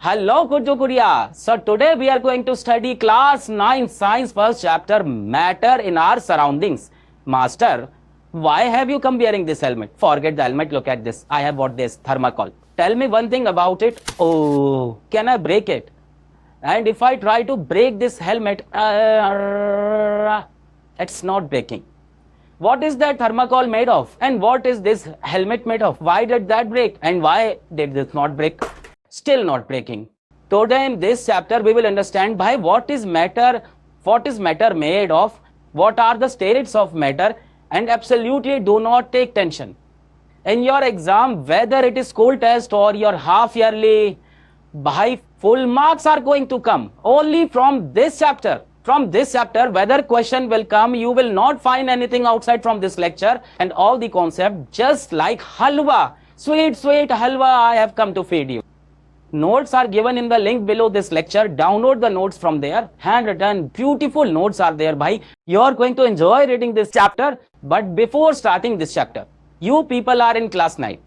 Hello, Kujukuria. So today we are going to study class 9 science first chapter matter in our surroundings. Master, why have you come wearing this helmet? Forget the helmet. Look at this. I have bought this thermocol. Tell me one thing about it. Oh, can I break it? And if I try to break this helmet, it's not breaking. What is that thermocol made of? And what is this helmet made of? Why did that break? And why did this not break? Still not breaking. Today in this chapter we will understand by what is matter made of, what are the states of matter, and absolutely do not take tension. In your exam, whether it is school test or your half yearly, by full marks are going to come only from this chapter. From this chapter, whether question will come, you will not find anything outside from this lecture, and all the concept just like halwa, sweet halwa I have come to feed you. Notes are given in the link below this lecture. Download the notes from there. Handwritten, beautiful notes are there, bhai. You are going to enjoy reading this chapter. But before starting this chapter, you people are in class 9th.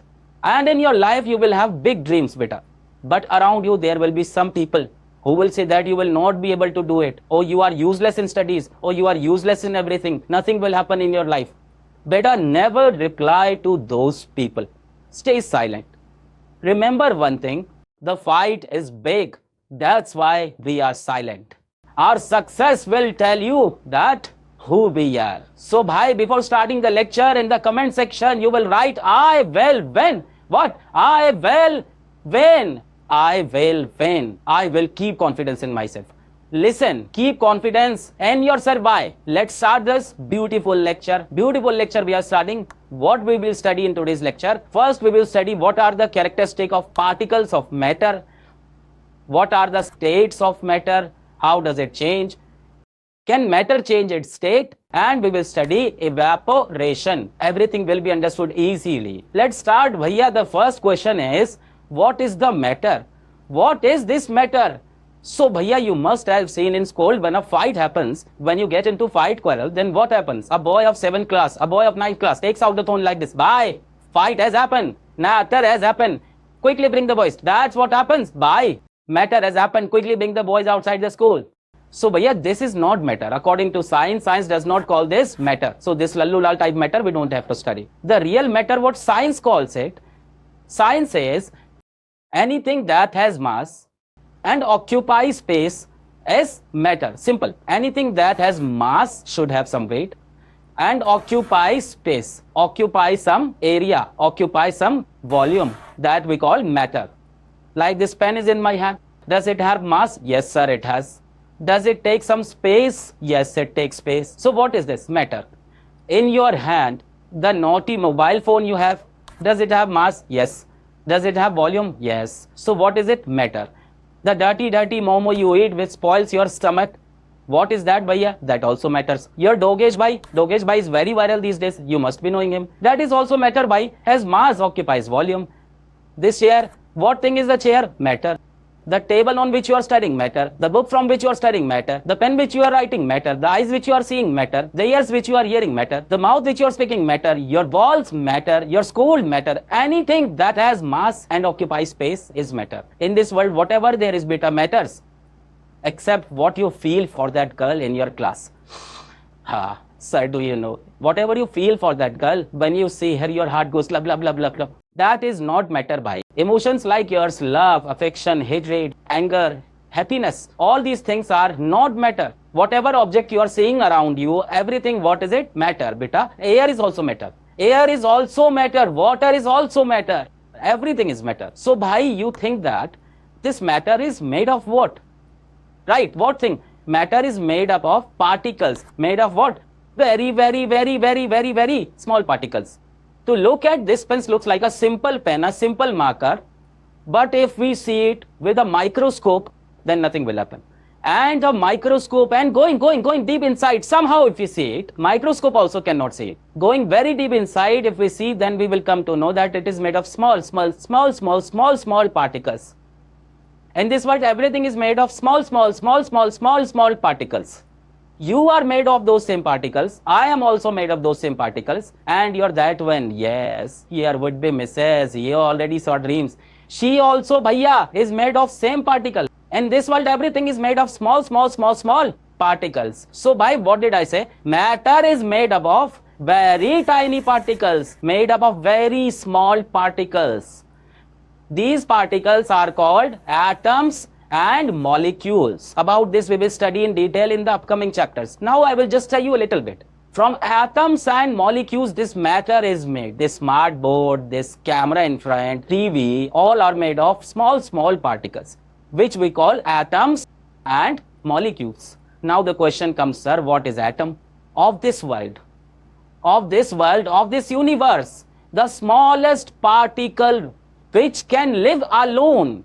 And in your life, you will have big dreams, beta. But around you, there will be some people who will say that you will not be able to do it. Or you are useless in studies. Or you are useless in everything. Nothing will happen in your life. Beta, never reply to those people. Stay silent. Remember one thing. The fight is big. That's why we are silent. Our success will tell you that who we are. So, bhai, before starting the lecture, in the comment section, you will write, I will win. What? I will win. I will win. I will keep confidence in myself. Listen, keep confidence in yourself. Why? Let's start this beautiful lecture. Beautiful lecture we are starting. What we will study in today's lecture? First, we will study what are the characteristics of particles of matter. What are the states of matter? How does it change? Can matter change its state? And we will study evaporation. Everything will be understood easily. Let's start, bhaiya. The first question is, what is the matter? What is this matter? So, bhaiya, you must have seen in school when a fight happens, when you get into fight quarrel, then what happens? A boy of 7th class, a boy of 9th class takes out the phone like this. Bye. Fight has happened. Matter has happened. Quickly bring the boys. That's what happens. Bye. Matter has happened. Quickly bring the boys outside the school. So, bhaiya, this is not matter. According to science, science does not call this matter. So, this lallu lal type matter, we don't have to study. The real matter, what science calls it, science says anything that has mass and occupy space is matter. Simple. Anything that has mass should have some weight and occupy space, occupy some area, occupy some volume, that we call matter. Like this pen is in my hand. Does it have mass? Yes, sir, it has. Does it take some space? Yes, it takes space. So what is this? Matter. In your hand, the naughty mobile phone you have, does it have mass? Yes. Does it have volume? Yes. So what is it? Matter. The dirty momo you eat which spoils your stomach. What is that, bhaiya? That also matters. Your Dogesh bhai is very viral these days. You must be knowing him. That is also matter, bhai. Has mass, occupies volume. This chair, what thing is the chair? Matter. The table on which you are studying, matter. The book from which you are studying, matter. The pen which you are writing, matter. The eyes which you are seeing, matter. The ears which you are hearing, matter. The mouth which you are speaking, matter. Your walls, matter. Your school, matter. Anything that has mass and occupies space is matter. In this world, whatever there is, beta, matters. Except what you feel for that girl in your class. Sir, do you know? Whatever you feel for that girl, when you see her, your heart goes blah, blah, blah, blah, blah. That is not matter, bhai. Emotions like yours, love, affection, hatred, anger, happiness, all these things are not matter. Whatever object you are seeing around you, everything, what is it? Matter, beta. Air is also matter. Air is also matter. Water is also matter. Everything is matter. So, bhai, you think that this matter is made of what? Right, what thing? Matter is made up of particles. Made of what? Very, very, very, very, very, very small particles. To look at this pen looks like a simple pen, a simple marker. But if we see it with a microscope, then nothing will happen. And a microscope and going deep inside, somehow if we see it, microscope also cannot see it. Going very deep inside, if we see, then we will come to know that it is made of small particles. In this world, everything is made of small particles. You are made of those same particles. I am also made of those same particles. And you're that one. Yes, here would be Mrs. You already saw dreams. She also, bhaiya, is made of same particle. In this world, everything is made of small particles. So by what did I say? Matter is made up of very tiny particles, made up of very small particles. These particles are called atoms and molecules. About this we will study in detail in the upcoming chapters. Now I will just tell you a little bit. From atoms and molecules, this matter is made. This smart board, this camera in front, TV, all are made of small particles, which we call atoms and molecules. Now the question comes, sir, what is atom? Of this world, of this universe, the smallest particle which can live alone,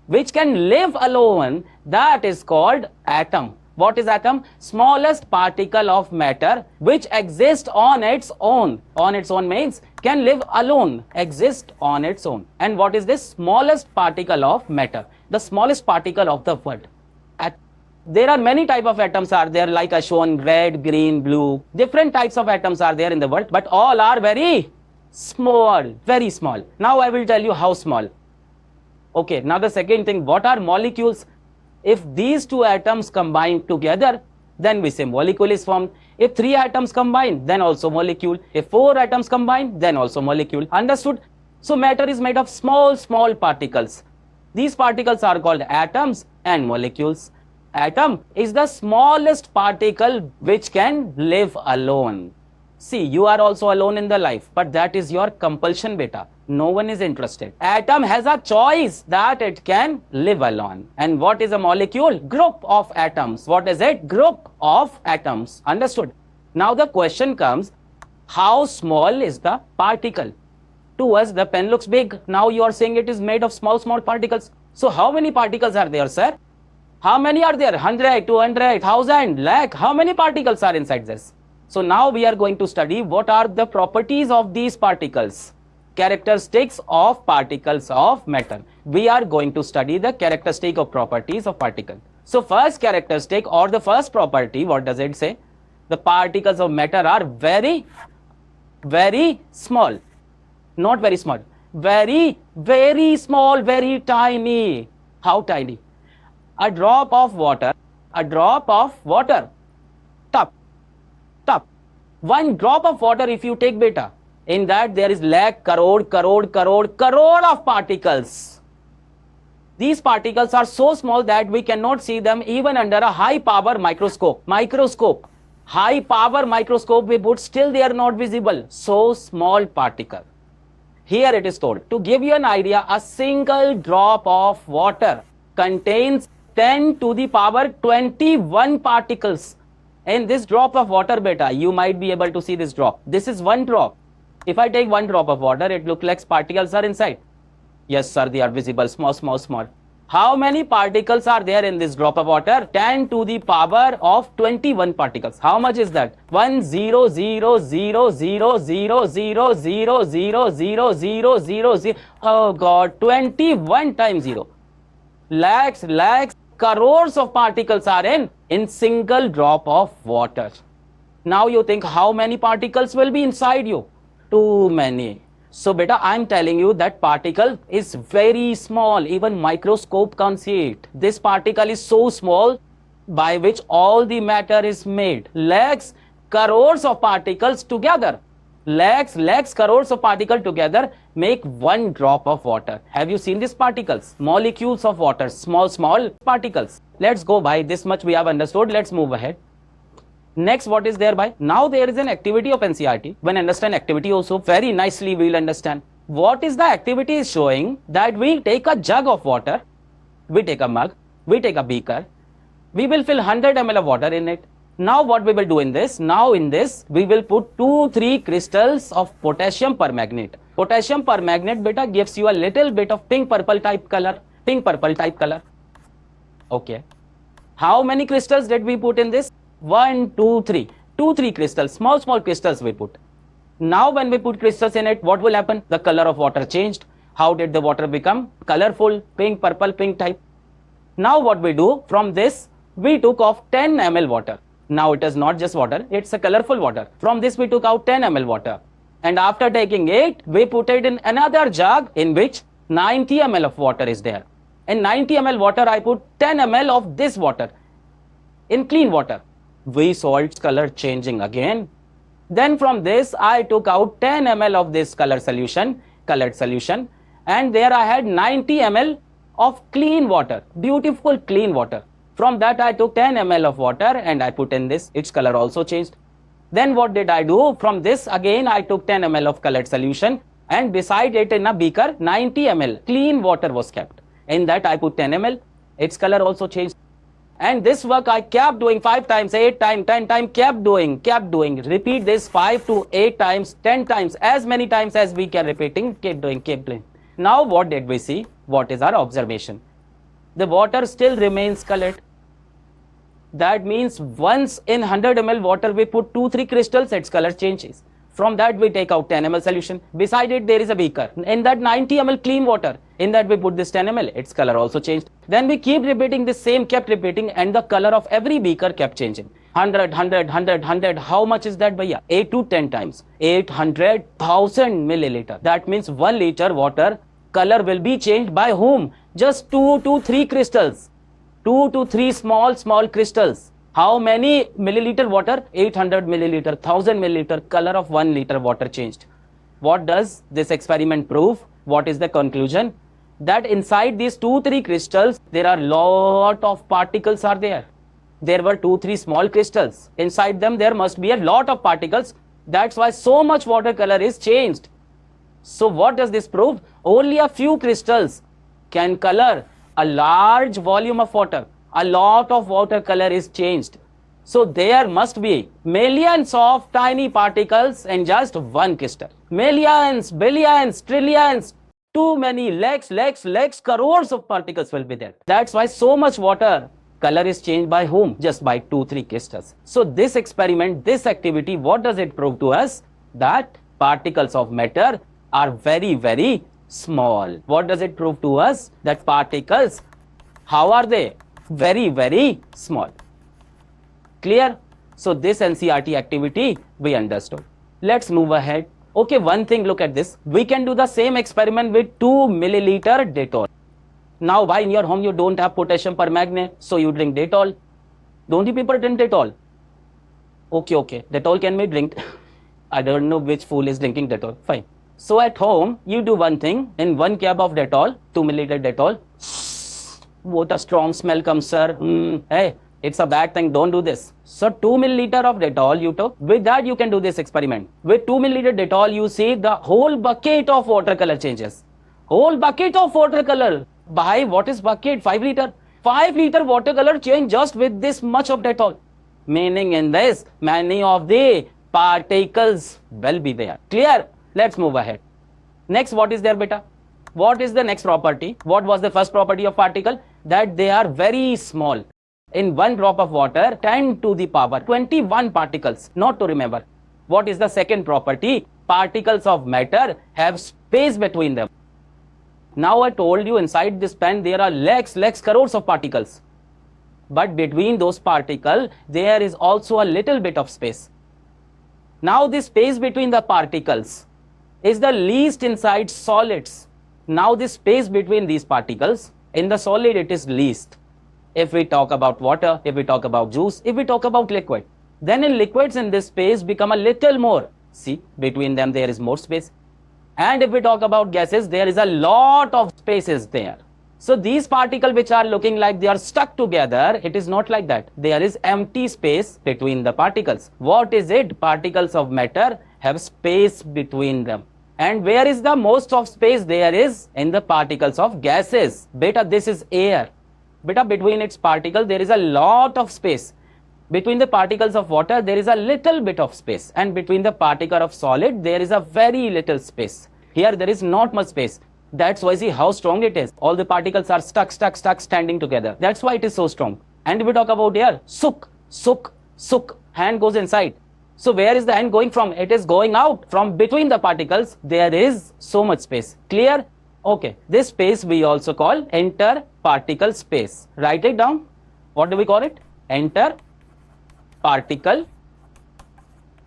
that is called atom. What is atom? Smallest particle of matter which exists on its own. On its own means can live alone, exist on its own. And what is this smallest particle of matter? The smallest particle of the world. There are many types of atoms are there, like I shown, red, green, blue. Different types of atoms are there in the world, but all are very small, very small. Now I will tell you how small. Okay, now the second thing, what are molecules? If these two atoms combine together, then we say molecule is formed. If 3 atoms combine, then also molecule. If 4 atoms combine, then also molecule. Understood? So matter is made of small particles. These particles are called atoms and molecules. Atom is the smallest particle which can live alone. See, you are also alone in the life, but that is your compulsion, beta. No one is interested. Atom has a choice that it can live alone. And what is a molecule? Group of atoms. What is it? Group of atoms. Understood? Now the question comes, how small is the particle? To us, the pen looks big. Now you are saying it is made of small particles. So how many particles are there, sir? How many are there? 100, 200, 1000, lakh. How many particles are inside this? So now we are going to study what are the properties of these particles. Characteristics of particles of matter. We are going to study the characteristic of properties of particle. So first characteristic or the first property, what does it say? The particles of matter are very small. Not very small. Very small, very tiny. How tiny? A drop of water, top. 1 drop of water if you take, beta, in that there is lakh, crore of particles. These particles are so small that we cannot see them even under a high power microscope. High power microscope we put, still they are not visible. So small particle. Here it is told, to give you an idea, a single drop of water contains 10 to the power 21 particles. In this drop of water, beta, you might be able to see this drop. This is 1 drop. If I take 1 drop of water, it looks like particles are inside. Yes, sir, they are visible, small. How many particles are there in this drop of water? 10 to the power of 21 particles. How much is that? 1 0 0 0 0 0 0 0 0 0 0 0 0. Oh God, 21 times 0. Lakhs, crores of particles are in single drop of water. Now you think how many particles will be inside you? Too many. So beta, I am telling you that particle is very small. Even microscope can't see it. This particle is so small by which all the matter is made. Lakhs, crores of particles together. Lakhs, crores of particles together make 1 drop of water. Have you seen these particles? Molecules of water, small particles. Let's go by this much we have understood. Let's move ahead. Next, what is there by? Now there is an activity of NCERT. When understand activity also, very nicely we will understand. What is the activity is showing that we take a jug of water, we take a mug, we take a beaker, we will fill 100 ml of water in it. Now what we will do in this? Now in this, we will put 2-3 crystals of potassium permanganate. Potassium permanganate, beta, gives you a little bit of pink purple type color. Okay. How many crystals did we put in this? 1, 2, 3. 2-3 crystals, small crystals we put. Now when we put crystals in it, what will happen? The color of water changed. How did the water become? Colorful, pink, purple, pink type. Now what we do? From this, we took off 10 ml water. Now it is not just water, it's a colorful water. From this we took out 10 ml water. And after taking it, we put it in another jug in which 90 ml of water is there. In 90 ml water, I put 10 ml of this water in clean water. We saw its color changing again. Then from this, I took out 10 ml of this colored solution, and there I had 90 ml of clean water, beautiful clean water. From that, I took 10 ml of water and I put in this. Its color also changed. Then what did I do? From this, again, I took 10 ml of colored solution, and beside it in a beaker, 90 ml clean water was kept. In that, I put 10 ml. Its color also changed. And this work I kept doing 5 times, 8 times, 10 times, kept doing. Repeat this 5 to 8 times, 10 times, as many times as we can repeating, keep doing. Now what did we see? What is our observation? The water still remains colored. That means once in 100 ml water we put 2-3 crystals, its color changes. From that we take out 10 ml solution. Beside it there is a beaker. In that 90 ml clean water, in that we put this 10 ml, its color also changed. Then we keep repeating the same, kept repeating, and the color of every beaker kept changing. 100, how much is that, bhaiya? 8 to 10 times. 800,000 milliliter. That means 1 liter water color will be changed by whom? Just 2 to 3 crystals. 2 to 3 small crystals. How many milliliter water? 800 milliliter, 1000 milliliter, color of 1 liter water changed. What does this experiment prove? What is the conclusion? That inside these 2-3 crystals, there are lot of particles are there. There were 2-3 small crystals. Inside them, there must be a lot of particles. That's why so much water color is changed. So what does this prove? Only a few crystals can color a large volume of water. A lot of water color is changed. So there must be millions of tiny particles in just one crystal. Millions, billions, trillions, too many lakhs, crores of particles will be there. That's why so much water color is changed by whom? Just by 2-3 crystals. So this experiment, this activity, what does it prove to us? That particles of matter are very, very small. What does it prove to us? That particles, how are they? Very, very small. Clear? So this NCERT activity we understood. Let's move ahead. Okay, one thing, look at this. We can do the same experiment with 2 milliliter Dettol. Now, why in your home you don't have potassium permanganate, so you drink Dettol? Don't you people drink Dettol? Okay, Dettol can be drinked. I don't know which fool is drinking Dettol. Fine. So at home, you do one thing. In 1 cup of Dettol, 2 milliliter Dettol, what a strong smell comes, sir. Hey, it's a bad thing. Don't do this. So 2 milliliter of Dettol you took. With that, you can do this experiment. With 2 milliliter Dettol, you see the whole bucket of water color changes. Whole bucket of water color. By what is bucket? 5 liter. 5 liter water color change just with this much of Dettol. Meaning in this, many of the particles will be there. Clear? Let's move ahead. Next, what is there, beta? What is the next property? What was the first property of particle? That they are very small. In 1 drop of water, 10 to the power 21 particles. Not to remember. What is the second property? Particles of matter have space between them. Now I told you inside this pen there are lakhs, crores of particles. But between those particles, there is also a little bit of space. Now the space between the particles is the least inside solids. Now the space between these particles, in the solid it is least. If we talk about water, if we talk about juice, if we talk about liquid, then in liquids in this space become a little more. See, between them there is more space. And if we talk about gases, there is a lot of spaces there. So these particles which are looking like they are stuck together, it is not like that. There is empty space between the particles. What is it? Particles of matter have space between them. And where is the most of space? There is in the particles of gases. Beta, this is air. Beta, between its particles, there is a lot of space. Between the particles of water, there is a little bit of space. And between the particle of solid, there is a very little space. Here, there is not much space. That's why, see how strong it is. All the particles are stuck, standing together. That's why it is so strong. And if we talk about air, suk, hand goes inside. So where is the hand going from? It is going out from between the particles. There is so much space. Clear? Okay. This space we also call interparticle space. Write it down. What do we call it? Interparticle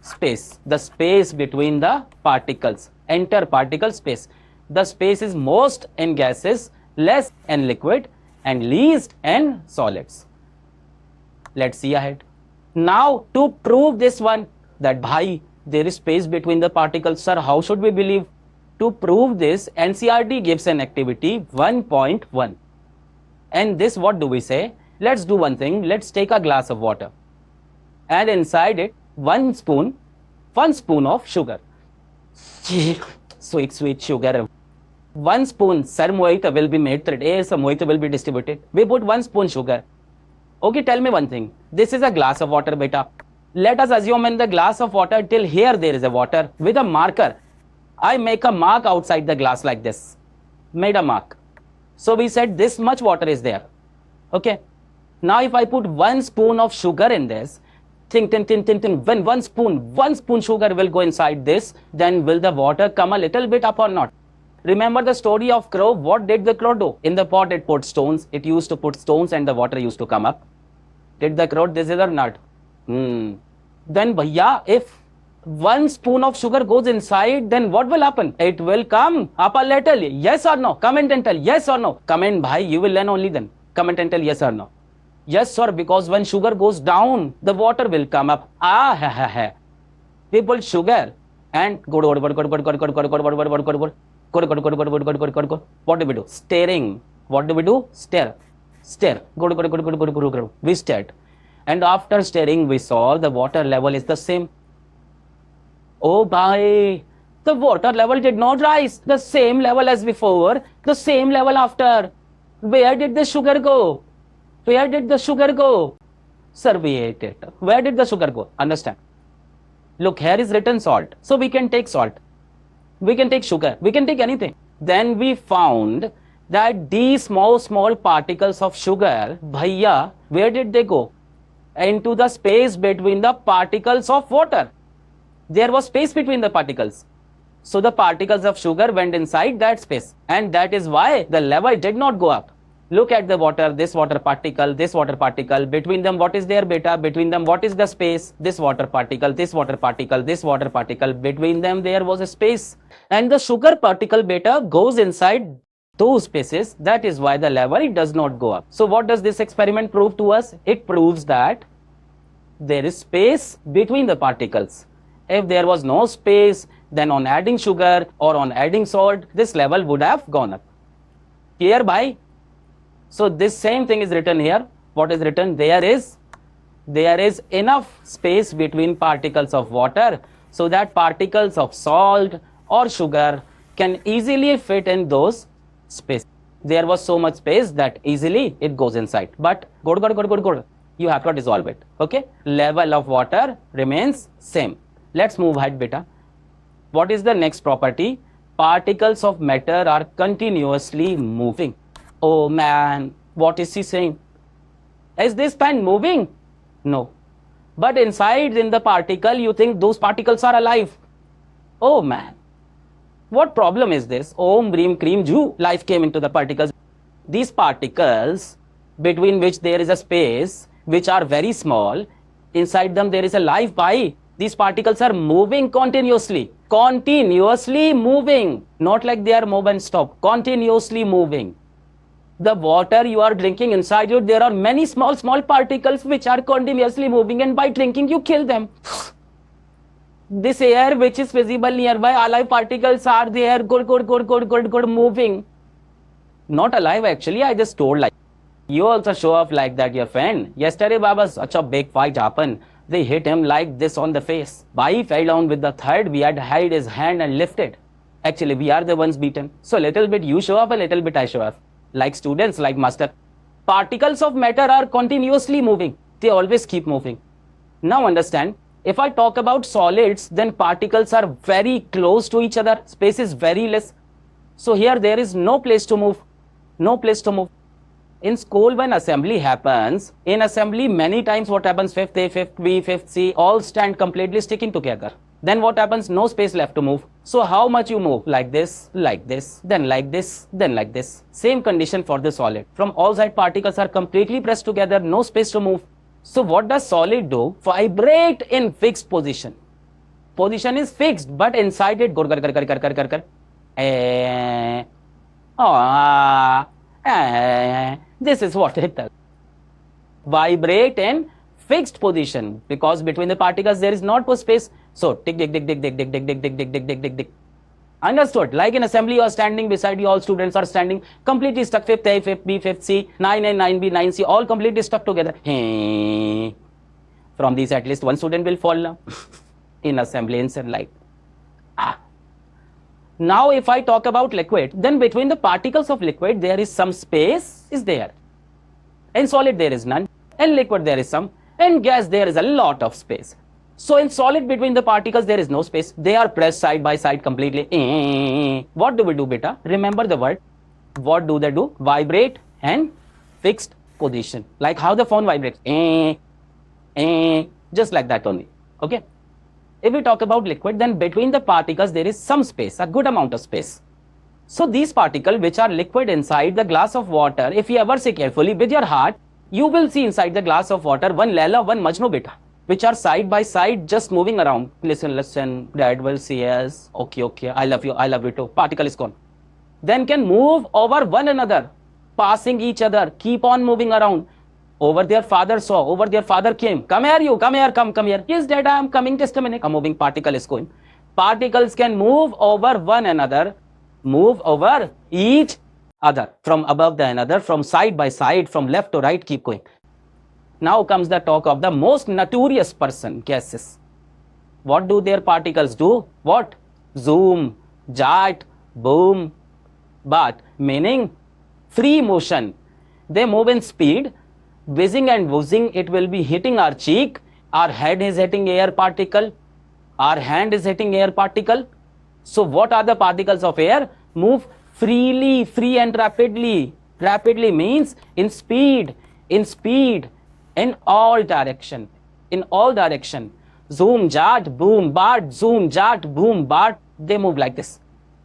space. The space between the particles. Interparticle space. The space is most in gases, less in liquid, and least in solids. Let's see ahead. Now, to prove this one, that bhai, there is space between the particles, sir, how should we believe? To prove this, NCERT gives an activity 1.1. And this, what do we say? Let's do one thing. Let's take a glass of water. And inside it, one spoon of sugar. Sweet sugar. 1 spoon, sir, mohita will be made today, so mohita will be distributed. We put 1 spoon sugar. Okay, tell me one thing. This is a glass of water, beta. Let us assume in the glass of water, till here there is a water. With a marker, I make a mark outside the glass like this. Made a mark. So we said this much water is there. Okay. Now if I put 1 spoon of sugar in this, think, when 1 spoon sugar will go inside this, then will the water come a little bit up or not? Remember the story of crow? What did the crow do? In the pot it put stones. It used to put stones and the water used to come up. Did the crow this or not? Then bhaiya, if 1 spoon of sugar goes inside, then what will happen? It will come up a little. Yes or no? Comment and tell. Yes or no? Comment, bhai. You will learn only then. Comment and tell yes or no. Yes, sir, because when sugar goes down, the water will come up. We put sugar and what do we do? Stirring. What do we do? Stir. We stirred. And after stirring, we saw the water level is the same. Oh, bhai, the water level did not rise. The same level as before, the same level after. Where did the sugar go? Where did the sugar go? Sir, we ate it. Where did the sugar go? Understand? Look, here is written salt. So we can take salt. We can take sugar. We can take anything. Then we found that these small particles of sugar, bhaiya, where did they go? Into the space between the particles of water. There was space between the particles. So the particles of sugar went inside that space. And that is why the level did not go up. Look at the water, this water particle, this water particle. Between them, what is there, beta? Between them, what is the space? This water particle, this water particle, this water particle. Between them, there was a space. And the sugar particle, beta, goes inside those spaces. That is why the level does not go up. So what does this experiment prove to us? It proves that there is space between the particles. If there was no space, then on adding sugar or on adding salt, this level would have gone up. Clear, bhai? So this same thing is written here. What is written? There is enough space between particles of water so that particles of salt or sugar can easily fit in those space. There was so much space that easily it goes inside. But good. You have to dissolve it. Okay? Level of water remains same. Let's move ahead, beta. What is the next property? Particles of matter are continuously moving. Oh man, what is he saying? Is this pen moving? No. But inside in the particle, you think those particles are alive. Oh man. What problem is this? Om, Bream, Cream, Ju. Life came into the particles. These particles, between which there is a space, which are very small, inside them there is a life by. These particles are moving continuously. Continuously moving. Not like they are move and stop. Continuously moving. The water you are drinking inside you, there are many small particles which are continuously moving, and by drinking you kill them. This air which is visible nearby, alive particles are there, good, moving. Not alive actually, I just told like. You also show off like that, your friend. Yesterday, Baba, such a big fight happened. They hit him like this on the face. Bhai fell down with the third. We had held his hand and lifted. Actually, we are the ones beaten. So little bit you show off, a little bit I show off. Like students, like master. Particles of matter are continuously moving. They always keep moving. Now understand, if I talk about solids, then particles are very close to each other. Space is very less. So here there is no place to move. No place to move. In school, when assembly happens, in assembly many times what happens, 5th A, 5th B, 5th C, all stand completely sticking together. Then what happens? No space left to move. So how much you move? Like this, then like this, then like this. Same condition for the solid. From all sides particles are completely pressed together, no space to move. So what does solid do? Vibrate in fixed position. Position is fixed, but inside it, Eh, ah, this is what it does. Vibrate in fixed position because between the particles there is not a space. So tick tick tick tick tick tick tick tick tick tick tick tick tick tick. Understood? Like in assembly, you are standing beside you, all students are standing completely stuck. Fifth A, fifth B, fifth C, 9A, 9B, 9C, all completely stuck together. From these, at least one student will fall now in assembly in sunlight. Now, if I talk about liquid, then between the particles of liquid, there is some space is there. In solid, there is none. In liquid, there is some. In gas, there is a lot of space. So in solid, between the particles, there is no space. They are pressed side by side completely. What do we do, beta? Remember the word. What do they do? Vibrate and fixed position. Like how the phone vibrates. Just like that only. Okay. If we talk about liquid, then between the particles, there is some space, a good amount of space. So these particles, which are liquid inside the glass of water, if you ever see carefully with your heart, you will see inside the glass of water one Laila, one Majnu, beta, which are side by side just moving around. Listen, dad will see us. Okay, I love you too. Particle is gone. Then can move over one another, passing each other, keep on moving around. Over their father saw, over their father came. Come here, come here. Yes, dad, I am coming, just a minute. A moving particle is going. Particles can move over one another, move over each other, from above the another, from side by side, from left to right, keep going. Now comes the talk of the most notorious person, gases. What do their particles do? What? Zoom, jet, boom, but meaning free motion. They move in speed. Whizzing and woozing, it will be hitting our cheek. Our head is hitting air particle. Our hand is hitting air particle. So what are the particles of air? Move freely, free and rapidly. Rapidly means in speed, in all direction, Zoom, jet, boom, but, zoom, jet, boom, but, they move like this.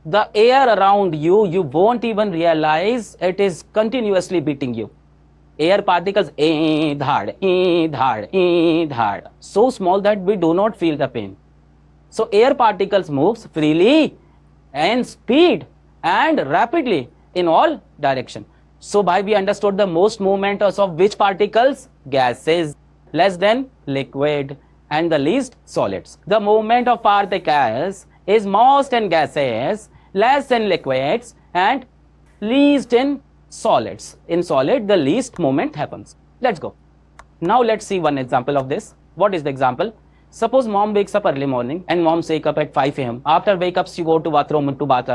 The air around you, you won't even realize it is continuously beating you. Air particles, dhad, so small that we do not feel the pain. So air particles moves freely and speed and rapidly in all direction. So by we understood the most movement of which particles? Gases, less than liquid, and the least solids. The movement of particles is most in gases, less in liquids, and least in solids. In solid, the least movement happens. Let's go. Now let's see one example of this. What is the example? Suppose mom wakes up early morning and mom wake up at 5 a.m. After wake up, she go to bathroom to bath,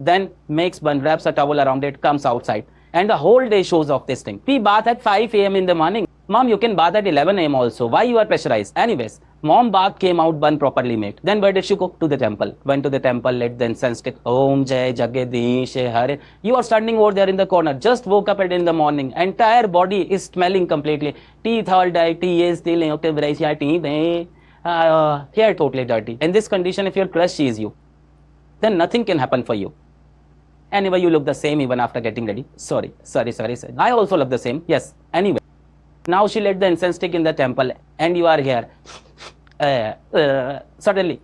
then makes one, wraps a towel around it, comes outside, and the whole day shows off this thing. We bath at 5 a.m. in the morning. Mom, you can bath at 11 a.m. also. Why you are pressurized? Anyways, mom bath came out, one properly made. Then where did she go? To the temple. Went to the temple, lit the incense stick. Om Jai Jagadish Hare. You are standing over there in the corner. Just woke up in the morning. Entire body is smelling completely. Teeth all dirty. Tea is still hair totally dirty. In this condition, if your crush sees you, then nothing can happen for you. Anyway, you look the same even after getting ready. Sorry. I also look the same. Yes. Anyway. Now she lit the incense stick in the temple and you are here. Suddenly,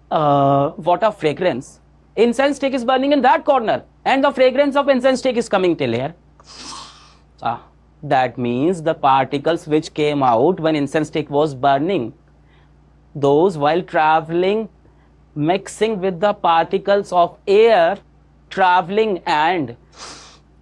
what a fragrance. Incense stick is burning in that corner and the fragrance of incense stick is coming till here. That means the particles which came out when incense stick was burning, those while traveling, mixing with the particles of air, traveling and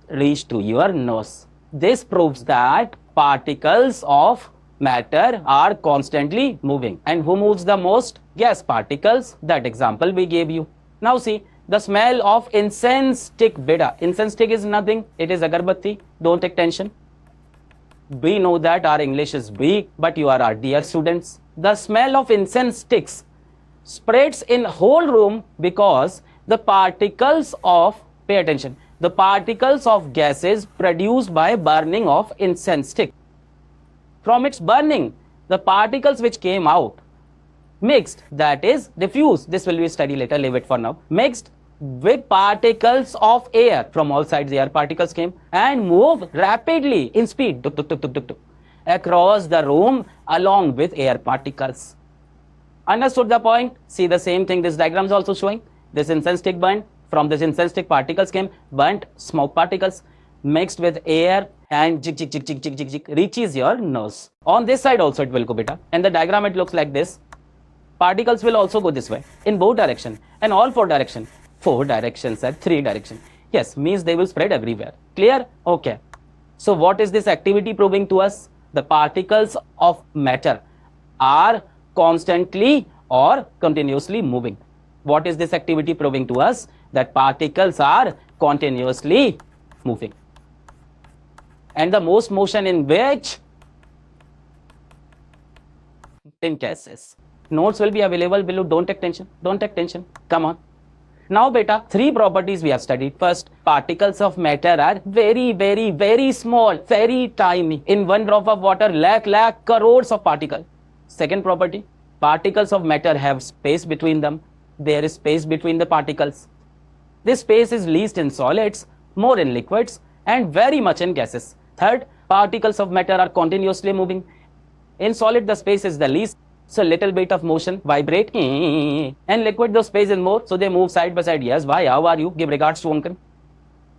reach to your nose. This proves that particles of matter are constantly moving. And who moves the most? Gas particles. That example we gave you. Now see, the smell of incense stick, beta. Incense stick is nothing. It is agarbatti. Don't take tension. We know that our English is weak, but you are our dear students. The smell of incense sticks spreads in whole room because the particles of, pay attention, the particles of gases produced by burning of incense stick. From its burning, the particles which came out mixed, that is diffused, this will be studied later, leave it for now, mixed with particles of air. From all sides the air particles came and moved rapidly in speed across the room along with air particles. Understood the point? See the same thing this diagram is also showing. This incense stick burned. From this incense stick, particles came, burnt smoke particles mixed with air and jig jig jig jig jig jig jig reaches your nose. On this side also it will go, beta. And the diagram it looks like this. Particles will also go this way in both direction and all four direction. Four directions and three direction. Yes, means they will spread everywhere. Clear? Okay. So what is this activity proving to us? The particles of matter are constantly or continuously moving. What is this activity proving to us? That particles are continuously moving. And the most motion in which? In gases. Notes will be available below. Don't take tension. Don't take tension. Come on. Now beta, three properties we have studied. First, particles of matter are very, very, very small, very tiny. In one drop of water, lakh crores of particles. Second property, particles of matter have space between them. There is space between the particles. This space is least in solids, more in liquids, and very much in gases. Third, particles of matter are continuously moving. In solid, the space is the least. So little bit of motion, vibrate, and liquid the space is more, so they move side by side. Yes, why? How are you? Give regards to Uncle.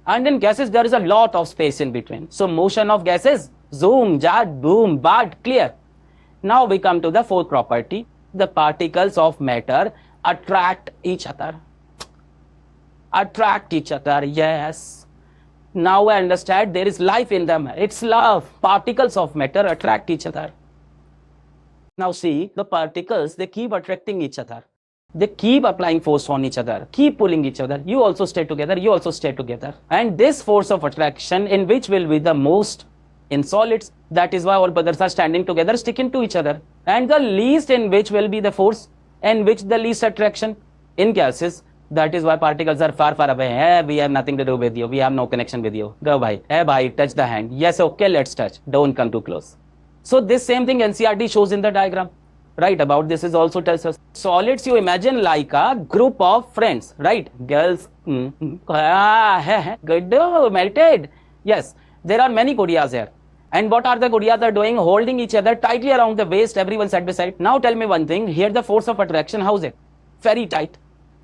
And in gases, there is a lot of space in between. So motion of gases, zoom, jat, boom, bad, clear. Now we come to the fourth property. The particles of matter attract each other. Attract each other, yes. Now I understand there is life in them. It's love. Particles of matter attract each other. Now see, the particles, they keep attracting each other. They keep applying force on each other, keep pulling each other. You also stay together, you also stay together. And this force of attraction, in which will be the most in solids, that is why all brothers are standing together, sticking to each other. And the least in which will be the force, and which the least attraction in gases. That is why particles are far, far away. Hey, we have nothing to do with you. We have no connection with you. Go bhai. Hey bhai, touch the hand. Yes, okay, let's touch. Don't come too close. So this same thing NCERT shows in the diagram. Right, about this is also tells us. Solids you imagine like a group of friends, right? Girls, good, melted. Yes, there are many Kodiyas here. And what are the Kodiyas are doing? Holding each other tightly around the waist, everyone side by side. Now tell me one thing, here the force of attraction, how is it? Very tight.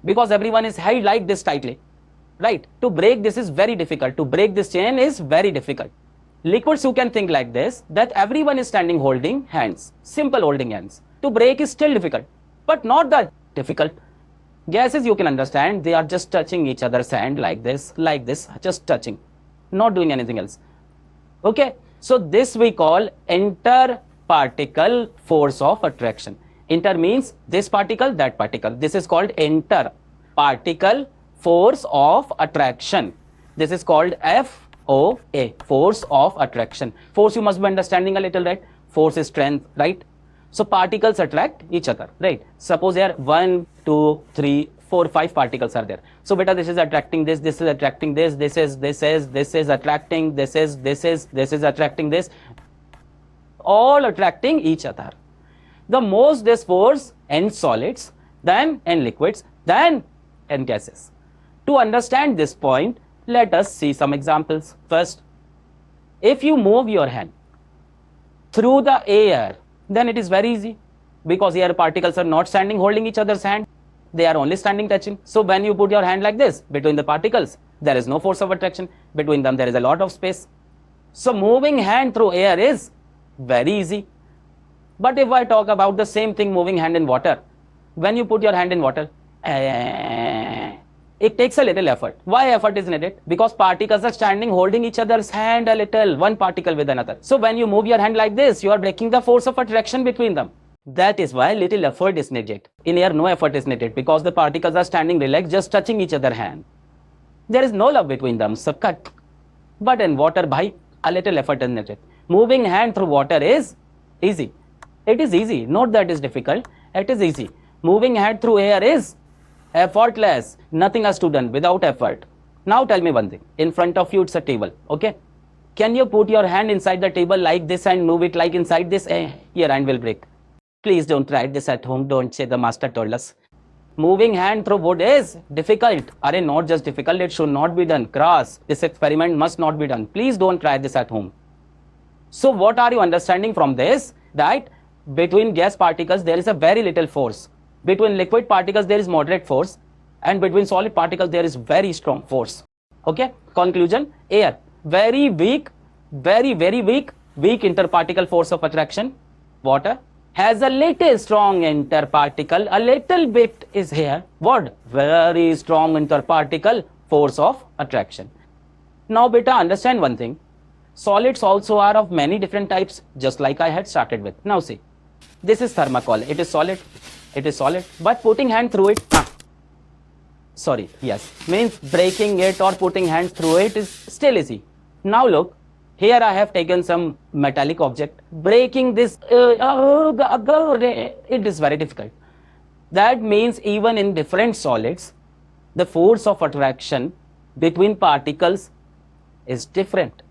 Because everyone is held like this tightly. Right, to break this is very difficult. To break this chain is very difficult. Liquids you can think like this, that everyone is standing holding hands, simple holding hands. To break is still difficult, but not that difficult. Gases you can understand, they are just touching each other's hand like this, just touching, not doing anything else. Okay, so this we call interparticle force of attraction. Inter means this particle, that particle. This is called interparticle force of attraction. This is called FOA, force of attraction. Force you must be understanding a little, right? Force is strength, right? So particles attract each other, right? Suppose here 1, 2, 3, 4, 5 particles are there. So beta, this is attracting this is attracting this is attracting this is attracting this, all attracting each other. The most this force in solids, then in liquids, then in gases. To understand this point, let us see some examples. First, if you move your hand through the air, then it is very easy, because air particles are not standing holding each other's hand, they are only standing touching. So when you put your hand like this between the particles, there is no force of attraction. Between them there is a lot of space. So moving hand through air is very easy. But if I talk about the same thing, moving hand in water, when you put your hand in water, it takes a little effort. Why effort is needed? Because particles are standing holding each other's hand a little, one particle with another. So when you move your hand like this, you are breaking the force of attraction between them. That is why little effort is needed. In air, no effort is needed, because the particles are standing relaxed, just touching each other's hand. There is no love between them. So cut. But in water, bhai, a little effort is needed. Moving hand through water is easy. It is easy. Not that is difficult. It is easy. Moving hand through air is effortless. Nothing has to be done without effort. Now tell me one thing. In front of you, it's a table. Okay. Can you put your hand inside the table like this and move it like inside this? Your hand will break. Please don't try this at home. Don't say the master told us. Moving hand through wood is difficult. Are not just difficult, it should not be done. Cross. This experiment must not be done. Please don't try this at home. So what are you understanding from this? That between gas particles there is a very little force. Between liquid particles there is moderate force. and between solid particles there is very strong force. Okay, conclusion, air, very weak, very weak interparticle force of attraction. Water has a little strong interparticle, a little bit is here. What? Very strong interparticle force of attraction. Now beta, understand one thing. Solids also are of many different types, just like I had started with. Now see, this is thermocol. It is solid, but putting hand through it, means breaking it or putting hands through it is still easy. Now look, here I have taken some metallic object. Breaking this, it is very difficult. That means even in different solids, the force of attraction between particles is different.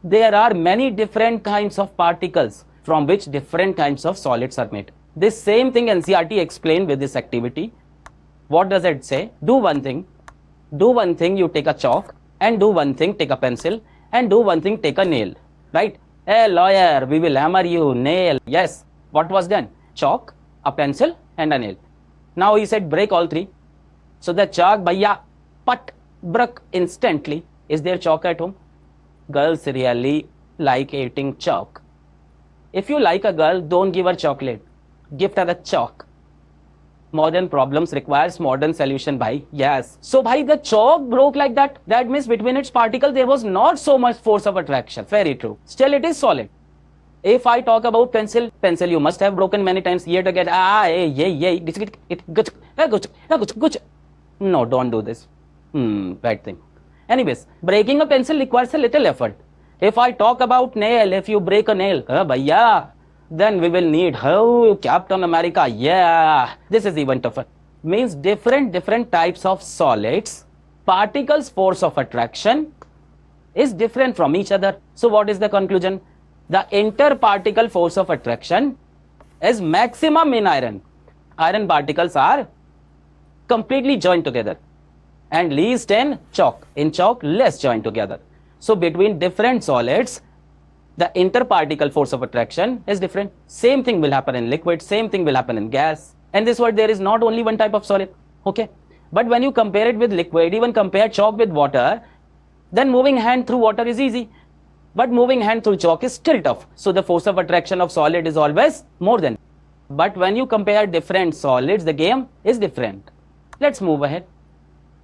There are many different kinds of particles from which different kinds of solids are made. This same thing NCERT explained with this activity. What does it say? Do one thing, you take a chalk, and do one thing, take a pencil, and do one thing, take a nail, right? Hey lawyer, we will hammer you, nail. Yes, what was done? Chalk, a pencil, and a nail. Now he said break all three. So the chalk, bhaiya, pat, broke instantly. Is there chalk at home? Girls really like eating chalk. If you like a girl, don't give her chocolate. Gift her a chalk. Modern problems requires modern solution, bhai. Yes. So bhai, the chalk broke like that. That means between its particles there was not so much force of attraction. Very true. Still it is solid. If I talk about pencil you must have broken many times. Yet again, no, don't do this. Bad thing. Anyways, breaking a pencil requires a little effort. If I talk about nail, if you break a nail, bhaiya, then we will need Captain America. Yeah, this is even tougher. Means different types of solids, particles force of attraction is different from each other. So what is the conclusion? The interparticle force of attraction is maximum in iron. Iron particles are completely joined together, and least in chalk. In chalk, less joined together. So between different solids, the interparticle force of attraction is different. Same thing will happen in liquid, same thing will happen in gas. And this word, there is not only one type of solid, okay? But when you compare it with liquid, even compare chalk with water, then moving hand through water is easy. But moving hand through chalk is still tough. So the force of attraction of solid is always more than. But when you compare different solids, the game is different. Let's move ahead.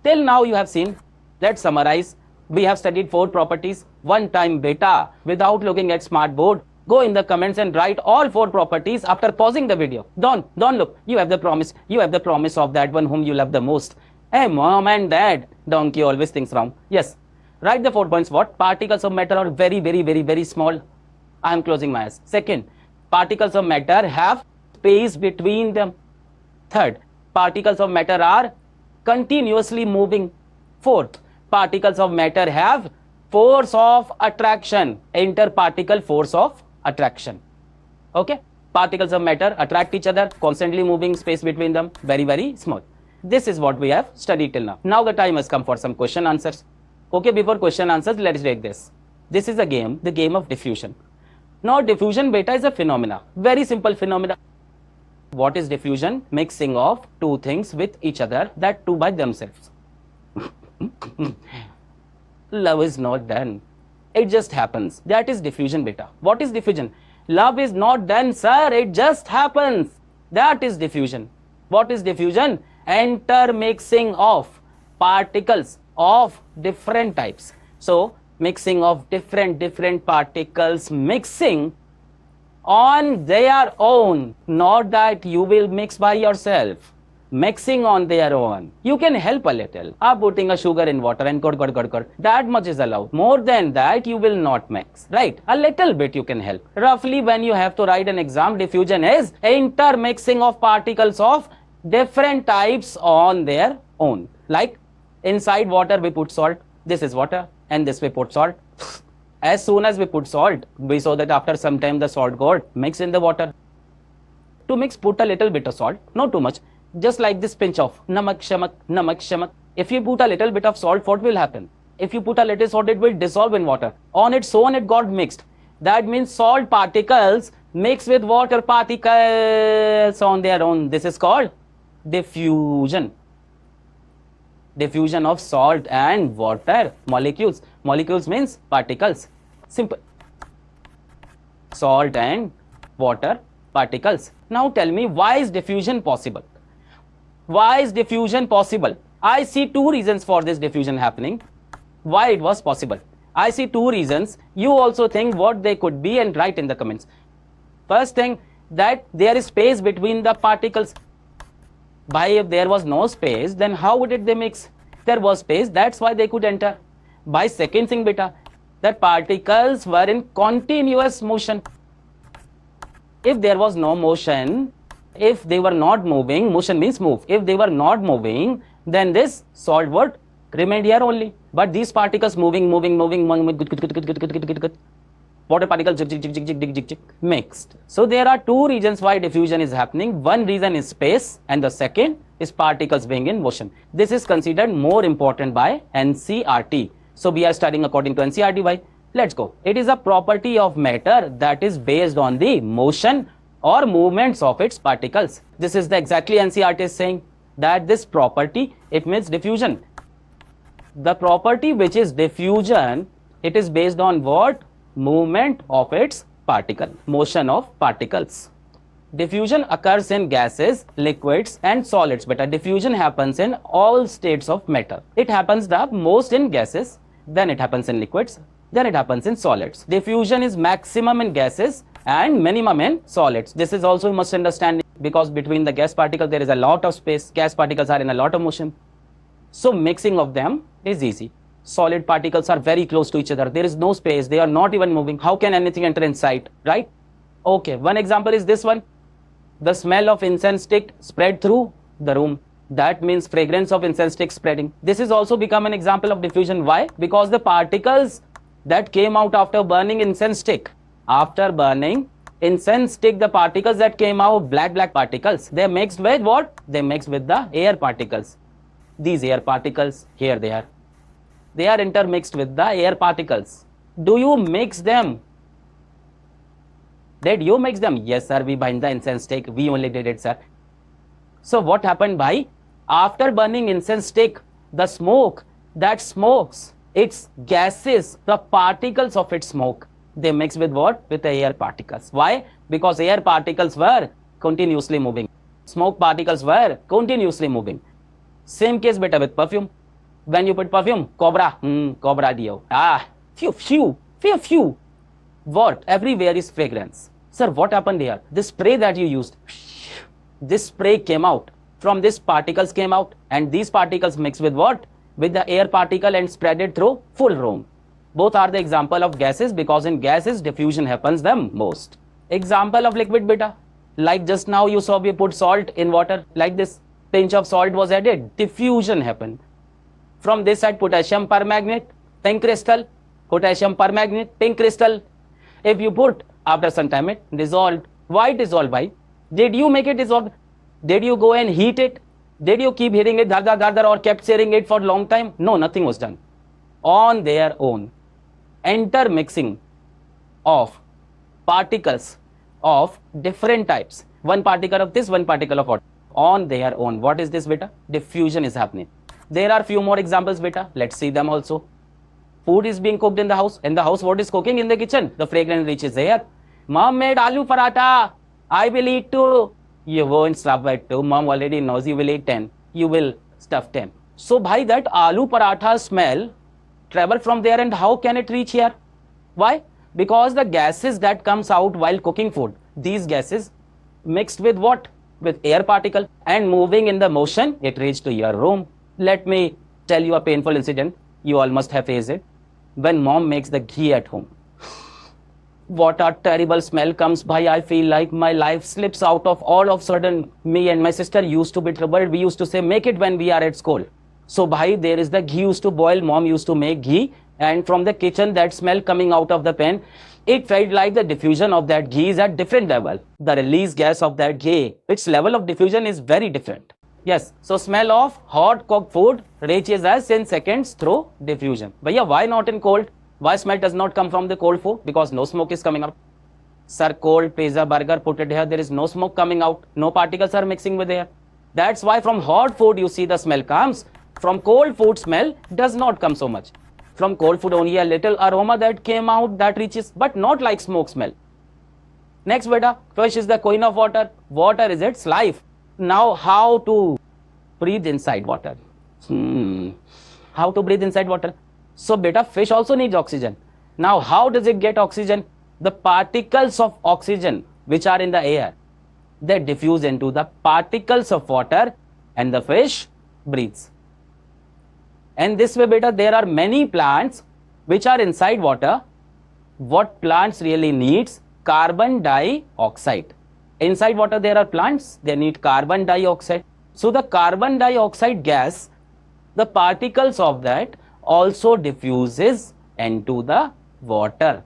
Till now you have seen, let's summarize. We have studied 4 properties. One time beta, without looking at smartboard, go in the comments and write all 4 properties after pausing the video. Don't look. You have the promise. You have the promise of that one whom you love the most. Hey mom and dad, donkey always thinks wrong. Yes, write the 4 points. What? Particles of matter are very small. I am closing my eyes. Second, particles of matter have space between them. Third, particles of matter are continuously moving. Fourth, particles of matter have force of attraction, interparticle force of attraction. Okay, particles of matter attract each other, constantly moving, space between them very small. This is what we have studied till now. Now the time has come for some question answers. Okay, before question answers, let's take this. This is a game, the game of diffusion. Now diffusion beta is a phenomena, very simple phenomena. What is diffusion? Mixing of 2 things with each other, that 2 by themselves. Love is not done. It just happens. That is diffusion beta. What is diffusion? Love is not done, sir. It just happens. That is diffusion. What is diffusion? Intermixing of particles of different types. So mixing of different particles, mixing on their own, not that you will mix by yourself. Mixing on their own. You can help a little. Putting a sugar in water and good. That much is allowed. More than that, you will not mix. Right? A little bit you can help. Roughly, when you have to write an exam, diffusion is intermixing of particles of different types on their own. Like inside water, we put salt. This is water. And this we put salt. As soon as we put salt, we saw that after some time the salt got mixed in the water. To mix, put a little bit of salt. Not too much. Just like this pinch of namak shamak. If you put a little bit of salt, what will happen? If you put a little salt, it will dissolve in water. On its own, it got mixed. That means salt particles mix with water particles on their own. This is called diffusion. Diffusion of salt and water molecules. Molecules means particles. Simple. Salt and water particles. Now tell me, why is diffusion possible? Why is diffusion possible? I see two reasons for this diffusion happening. Why it was possible? I see two reasons. You also think what they could be and write in the comments. First thing, that there is space between the particles. By if there was no space, then how would it they mix? There was space, that's why they could enter. By second thing, beta, that particles were in continuous motion. If there was no motion, if they were not moving, motion means move. If they were not moving, then this salt would remain here only. But these particles moving, water particles mixed. So there are two reasons why diffusion is happening. One reason is space and the second is particles being in motion. This is considered more important by NCERT. So we are studying according to NCERT. Why? Let's go. It is a property of matter that is based on the motion or movements of its particles. This is the exactly NCERT is saying that this property, it means diffusion. The property which is diffusion, it is based on what? Movement of its particle, motion of particles. Diffusion occurs in gases, liquids and solids, but diffusion happens in all states of matter. It happens the most in gases, then it happens in liquids, then it happens in solids. Diffusion is maximum in gases and minimum in solids. This is also you must understand, because between the gas particles there is a lot of space. Gas particles are in a lot of motion. So mixing of them is easy. Solid particles are very close to each other. There is no space. They are not even moving. How can anything enter inside, right? Okay, one example is this one. The smell of incense stick spread through the room. That means fragrance of incense stick spreading. This is also become an example of diffusion. Why? Because the particles that came out after burning incense stick, after burning incense stick, the particles that came out, black particles, they mixed with what? They mixed with the air particles. These air particles, here they are. They are intermixed with the air particles. Do you mix them? Did you mix them? Yes, sir. We bind the incense stick. We only did it, sir. So what happened by? After burning incense stick, the smoke that smokes, its gases, the particles of its smoke, they mix with what? With the air particles. Why? Because air particles were continuously moving. Smoke particles were continuously moving. Same case beta with perfume. When you put perfume, cobra dio. Few. What? Everywhere is fragrance. Sir, what happened here? This spray that you used, this spray came out. From this particles came out, and these particles mixed with what? With the air particle and spread it through full room. Both are the example of gases, because in gases diffusion happens the most. Example of liquid beta. Like just now you saw we put salt in water. Like this pinch of salt was added. Diffusion happened. From this side, potassium permanganate, pink crystal, potassium permanganate, pink crystal. If you put, after some time it dissolved. Why dissolved? Why? Did you make it dissolve? Did you go and heat it? Did you keep heating it dar or kept stirring it for a long time? No, nothing was done. On their own, intermixing of particles of different types. One particle of this, one particle of what? On their own. What is this beta? Diffusion is happening. There are few more examples beta. Let's see them also. Food is being cooked in the house. In the house, what is cooking in the kitchen? The fragrance reaches here. Mom made aloo paratha. I will eat 2. You won't stop at 2. Mom already knows you will eat 10. You will stuff 10. So by that aloo paratha smell travel from there, and how can it reach here? Why? Because the gases that comes out while cooking food, these gases mixed with what? With air particle and moving in the motion, it reached to your room. Let me tell you a painful incident. You all must have faced it. When mom makes the ghee at home, what a terrible smell comes by. I feel like my life slips out of all of a sudden. Me and my sister used to be troubled. We used to say, make it when we are at school. So bhai, there is the ghee used to boil. Mom used to make ghee, and from the kitchen, that smell coming out of the pan, it felt like the diffusion of that ghee is at different level. The release gas of that ghee, its level of diffusion is very different. Yes, so smell of hot cooked food reaches us in seconds through diffusion. But yeah, why not in cold? Why smell does not come from the cold food? Because no smoke is coming out. Sir, cold pizza, burger, put it here, there is no smoke coming out. No particles are mixing with air. That's why from hot food you see the smell comes. From cold food smell does not come so much. From cold food only a little aroma that came out that reaches, but not like smoke smell. Next beta, fish is the queen of water. Water is its life. Now how to breathe inside water? How to breathe inside water? So beta, fish also needs oxygen. Now how does it get oxygen? The particles of oxygen which are in the air, they diffuse into the particles of water and the fish breathes. And this way beta, there are many plants which are inside water. What plants really needs? Carbon dioxide. Inside water there are plants, they need carbon dioxide. So the carbon dioxide gas, the particles of that also diffuses into the water.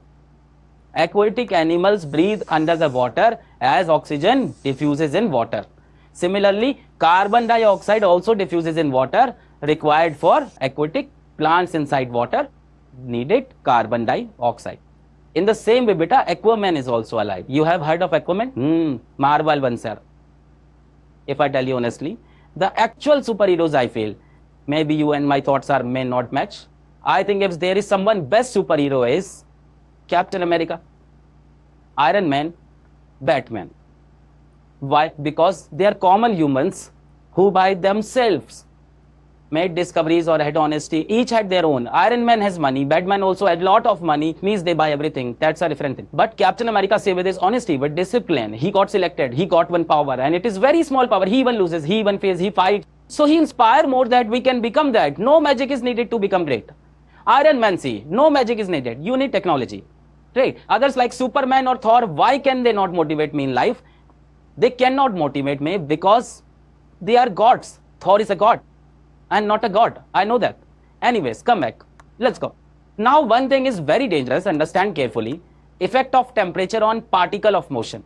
Aquatic animals breathe under the water as oxygen diffuses in water. Similarly, carbon dioxide also diffuses in water, required for aquatic plants inside water needed carbon dioxide. In the same way beta, Aquaman is also alive. You have heard of Aquaman? Marvel one sir. If I tell you honestly, the actual superheroes I feel, maybe you and my thoughts are may not match. I think if there is someone best superhero is Captain America, Iron Man, Batman. Why? Because they are common humans who by themselves made discoveries or had honesty. Each had their own. Iron Man has money. Batman also had lot of money. Means they buy everything. That's a different thing. But Captain America saved with his honesty, with discipline. He got selected. He got one power. And it is very small power. He even loses. He even fails. He fights. So he inspire more that we can become that. No magic is needed to become great. Iron Man, see, no magic is needed. You need technology. Right? Others like Superman or Thor, why can they not motivate me in life? They cannot motivate me because they are gods. Thor is a god. I'm not a god. I know that. Anyways, come back. Let's go. Now, one thing is very dangerous. Understand carefully. Effect of temperature on particle of motion.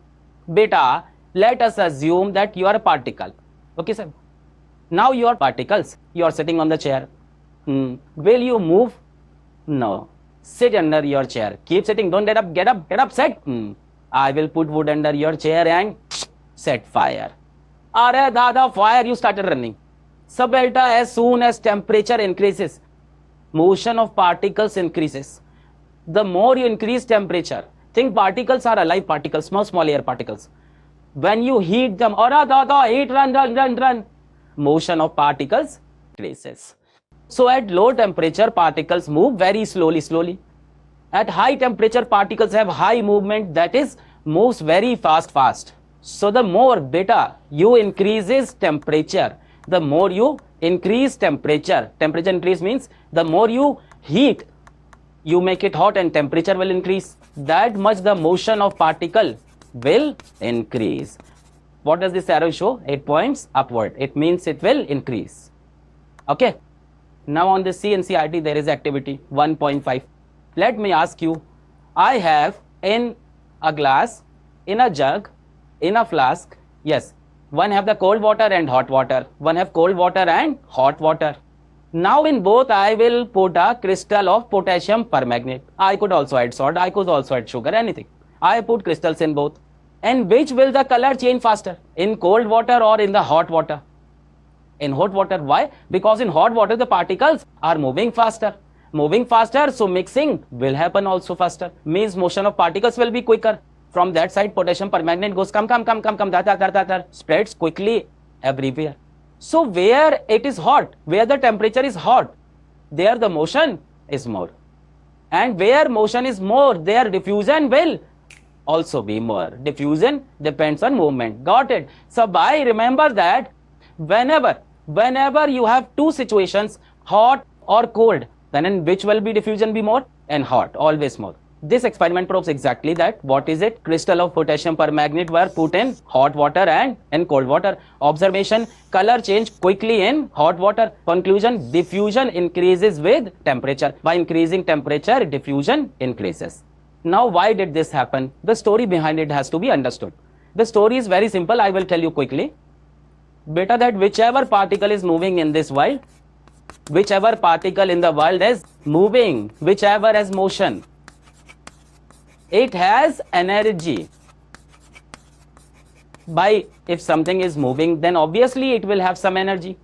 Beta, let us assume that you are a particle. Okay, sir. Now you are particles. You are sitting on the chair. Will you move? No. Sit under your chair. Keep sitting. Don't get up. Get up. Get up. Sit. I will put wood under your chair and set fire. Are dada, fire. You started running. So beta, as soon as temperature increases, motion of particles increases. The more you increase temperature, think particles are alive particles, small air particles. When you heat them, heat, run. Motion of particles increases. So at low temperature, particles move very slowly. At high temperature, particles have high movement, that is, moves very fast. So the more beta you increases temperature, the more you increase temperature increase means the more you heat, you make it hot and temperature will increase. That much the motion of particle will increase. What does this arrow show? It points upward. It means it will increase. Okay. Now on the CNCERT there is activity 1.5. Let me ask you, I have in a glass, in a jug, in a flask, yes, one have the cold water and hot water. One have cold water and hot water. Now in both I will put a crystal of potassium permanganate. I could also add salt. I could also add sugar, anything. I put crystals in both. And which will the color change faster? In cold water or in the hot water? In hot water. Why? Because in hot water the particles are moving faster. So mixing will happen also faster. Means motion of particles will be quicker. From that side, potassium permanganate goes come, spreads quickly everywhere. So where it is hot, where the temperature is hot, there the motion is more. And where motion is more, there diffusion will also be more. Diffusion depends on movement. Got it? So by remember that whenever you have two situations, hot or cold, then in which will be diffusion be more? And hot, always more. This experiment proves exactly that. What is it? Crystal of potassium permanganate were put in hot water and in cold water. Observation, color change quickly in hot water. Conclusion, diffusion increases with temperature. By increasing temperature, diffusion increases. Now, why did this happen? The story behind it has to be understood. The story is very simple. I will tell you quickly. Beta, that whichever particle is moving in this world, whichever particle in the world is moving, whichever has motion, it has energy. By if something is moving, then obviously it will have some energy.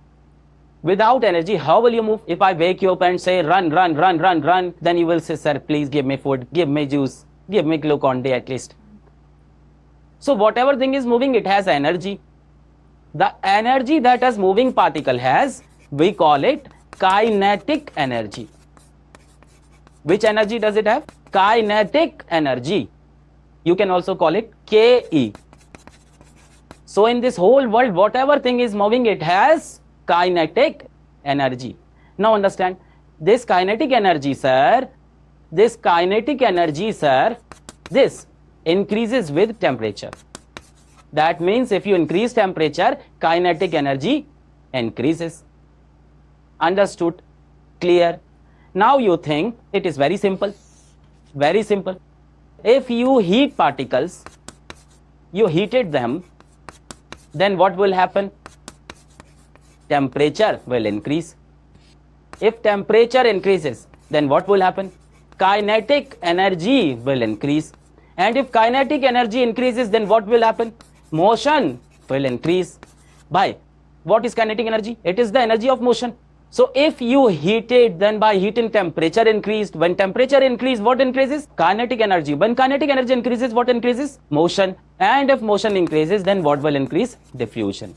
Without energy, how will you move? If I wake you up and say run, run, run, run, run, then you will say, sir, please give me food, give me juice, give me Glucon-D at least. So whatever thing is moving, it has energy. The energy that a moving particle has, we call it kinetic energy. Which energy does it have? Kinetic energy. You can also call it Ke. So in this whole world, whatever thing is moving, it has kinetic energy. Now understand, this kinetic energy, sir, this increases with temperature. That means if you increase temperature, kinetic energy increases. Understood? Clear? Now you think it is very simple. Very simple. If you heat particles, you heated them, then what will happen? Temperature will increase. If temperature increases, then what will happen? Kinetic energy will increase. And if kinetic energy increases, then what will happen? Motion will increase. By what is kinetic energy? It is the energy of motion. So if you heat it, then by heating temperature increased. When temperature increases, what increases? Kinetic energy. When kinetic energy increases, what increases? Motion. And if motion increases, then what will increase? Diffusion.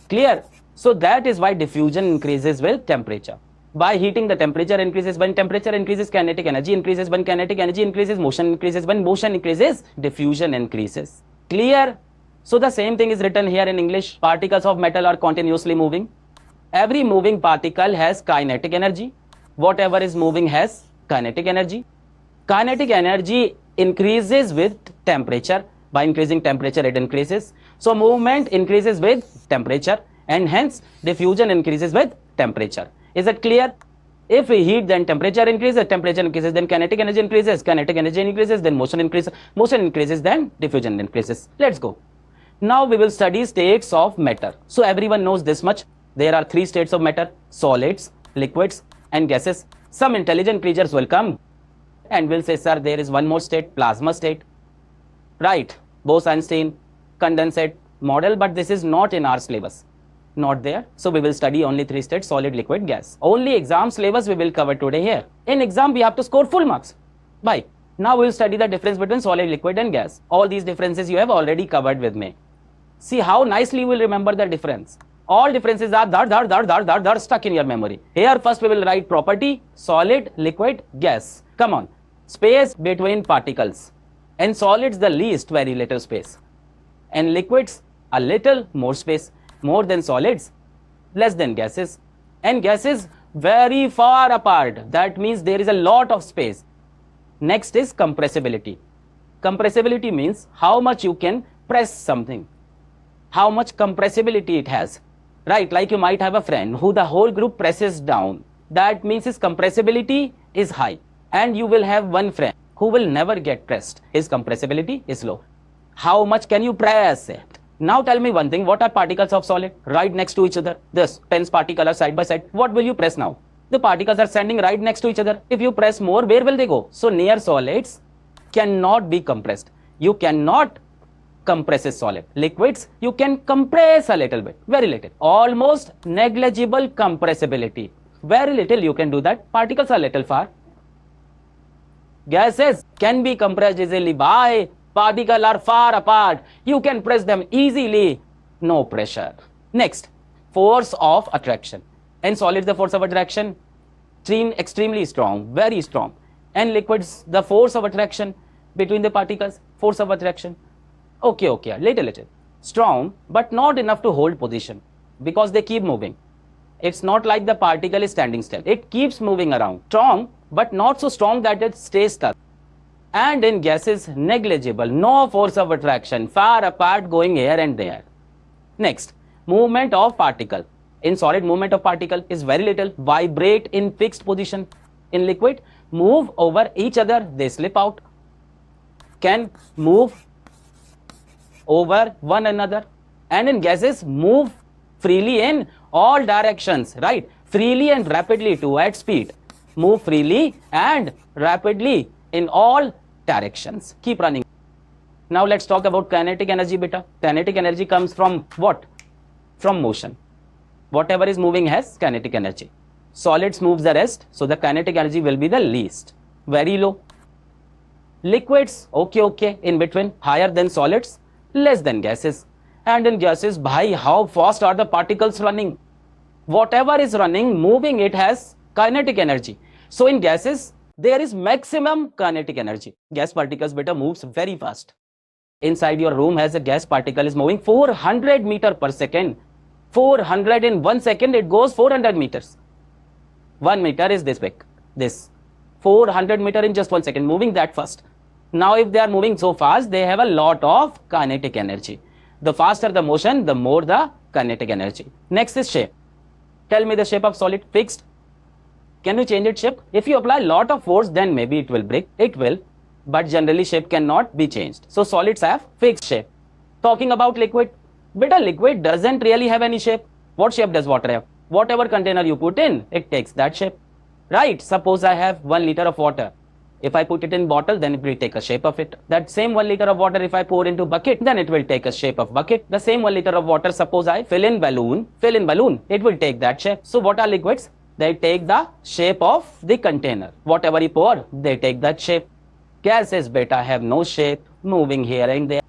Clear? So that is why diffusion increases with temperature. By heating, the temperature increases. When temperature increases, kinetic energy increases. When kinetic energy increases, motion increases. When motion increases, diffusion increases. Clear? So the same thing is written here in English. Particles of metal are continuously moving. Every moving particle has kinetic energy. Whatever is moving has kinetic energy. Kinetic energy increases with temperature. By increasing temperature, it increases. So movement increases with temperature, and hence diffusion increases with temperature. Is it clear? If we heat, then temperature increases, temperature increases, then kinetic energy increases, kinetic energy increases, then motion increases, motion increases, then diffusion increases. Let's go. Now we will study states of matter. So everyone knows this much. There are 3 states of matter: solids, liquids, and gases. Some intelligent creatures will come and will say, sir, there is one more state, plasma state. Right, Bose-Einstein, condensate model, but this is not in our syllabus. Not there. So we will study only 3 states: solid, liquid, gas. Only exam syllabus we will cover today here. In exam, we have to score full marks. Bye. Now we will study the difference between solid, liquid, and gas. All these differences you have already covered with me. See how nicely you will remember the difference. All differences are stuck in your memory. Here first we will write property: solid, liquid, gas. Come on. Space between particles. In solids, the least, very little space. And liquids, a little more space. More than solids, less than gases. And gases, very far apart. That means there is a lot of space. Next is compressibility. Compressibility means how much you can press something. How much compressibility it has. Right, like you might have a friend who the whole group presses down. That means his compressibility is high. And you will have one friend who will never get pressed. His compressibility is low. How much can you press it? Now tell me one thing, what are particles of solid? Right next to each other. This 10 particles are side by side. What will you press now? The particles are standing right next to each other. If you press more, where will they go? So near solids cannot be compressed. You cannot compress a solid. Liquids, you can compress a little bit, very little. Almost negligible compressibility. Very little you can do that. Particles are little far. Gases can be compressed easily. By particles are far apart. You can press them easily. No pressure. Next, force of attraction. In solids, the force of attraction extremely strong, very strong. And liquids, the force of attraction between the particles, force of attraction. Okay, little. Strong, but not enough to hold position because they keep moving. It's not like the particle is standing still. It keeps moving around. Strong, but not so strong that it stays stuck. And in gases, negligible, no force of attraction, far apart, going here and there. Next, movement of particle. In solid, movement of particle is very little, vibrate in fixed position. In liquid, move over each other, they slip out. Can move over one another. And in gases, move freely in all directions, right? Freely and rapidly too, at speed. Move freely and rapidly in all directions. Keep running. Now let's talk about kinetic energy, beta. Kinetic energy comes from what? From motion. Whatever is moving has kinetic energy. Solids moves the rest, so the kinetic energy will be the least, very low. Liquids, okay, in between, higher than solids, less than gases. And in gases, bhai, how fast are the particles running? Whatever is running, moving, it has kinetic energy. So in gases, there is maximum kinetic energy. Gas particles beta moves very fast. Inside your room has a gas particle is moving 400 meter per second. 400 in 1 second, it goes 400 meters. 1 meter is this big. This 400 meter in just 1 second, moving that fast. Now if they are moving so fast, they have a lot of kinetic energy. The faster the motion, the more the kinetic energy. Next is shape. Tell me the shape of solid. Fixed. Can you change its shape? If you apply a lot of force, then maybe it will break. It will. But generally shape cannot be changed. So solids have fixed shape. Talking about liquid. Beta, liquid doesn't really have any shape. What shape does water have? Whatever container you put in, it takes that shape. Right? Suppose I have 1 liter of water. If I put it in bottle, then it will take a shape of it. That same 1 liter of water, if I pour into bucket, then it will take a shape of bucket. The same 1 liter of water, suppose I fill in balloon, it will take that shape. So what are liquids? They take the shape of the container. Whatever you pour, they take that shape. Gases beta have no shape, moving here and there.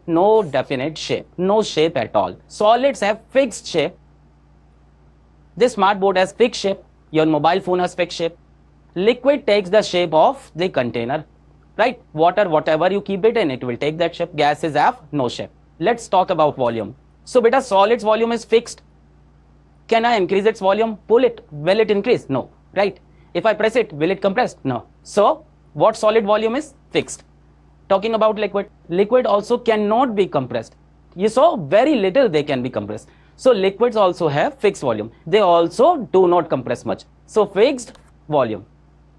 No definite shape, no shape at all. Solids have fixed shape. This smart board has fixed shape. Your mobile phone has fixed shape. Liquid takes the shape of the container, right? Water, whatever you keep it in, it will take that shape. Gases have no shape. Let's talk about volume. So beta, solids volume is fixed. Can I increase its volume? Pull it. Will it increase? No, right? If I press it, will it compress? No. So what solid volume is? Fixed. Talking about liquid. Liquid also cannot be compressed. You saw very little they can be compressed. So liquids also have fixed volume. They also do not compress much. So fixed volume.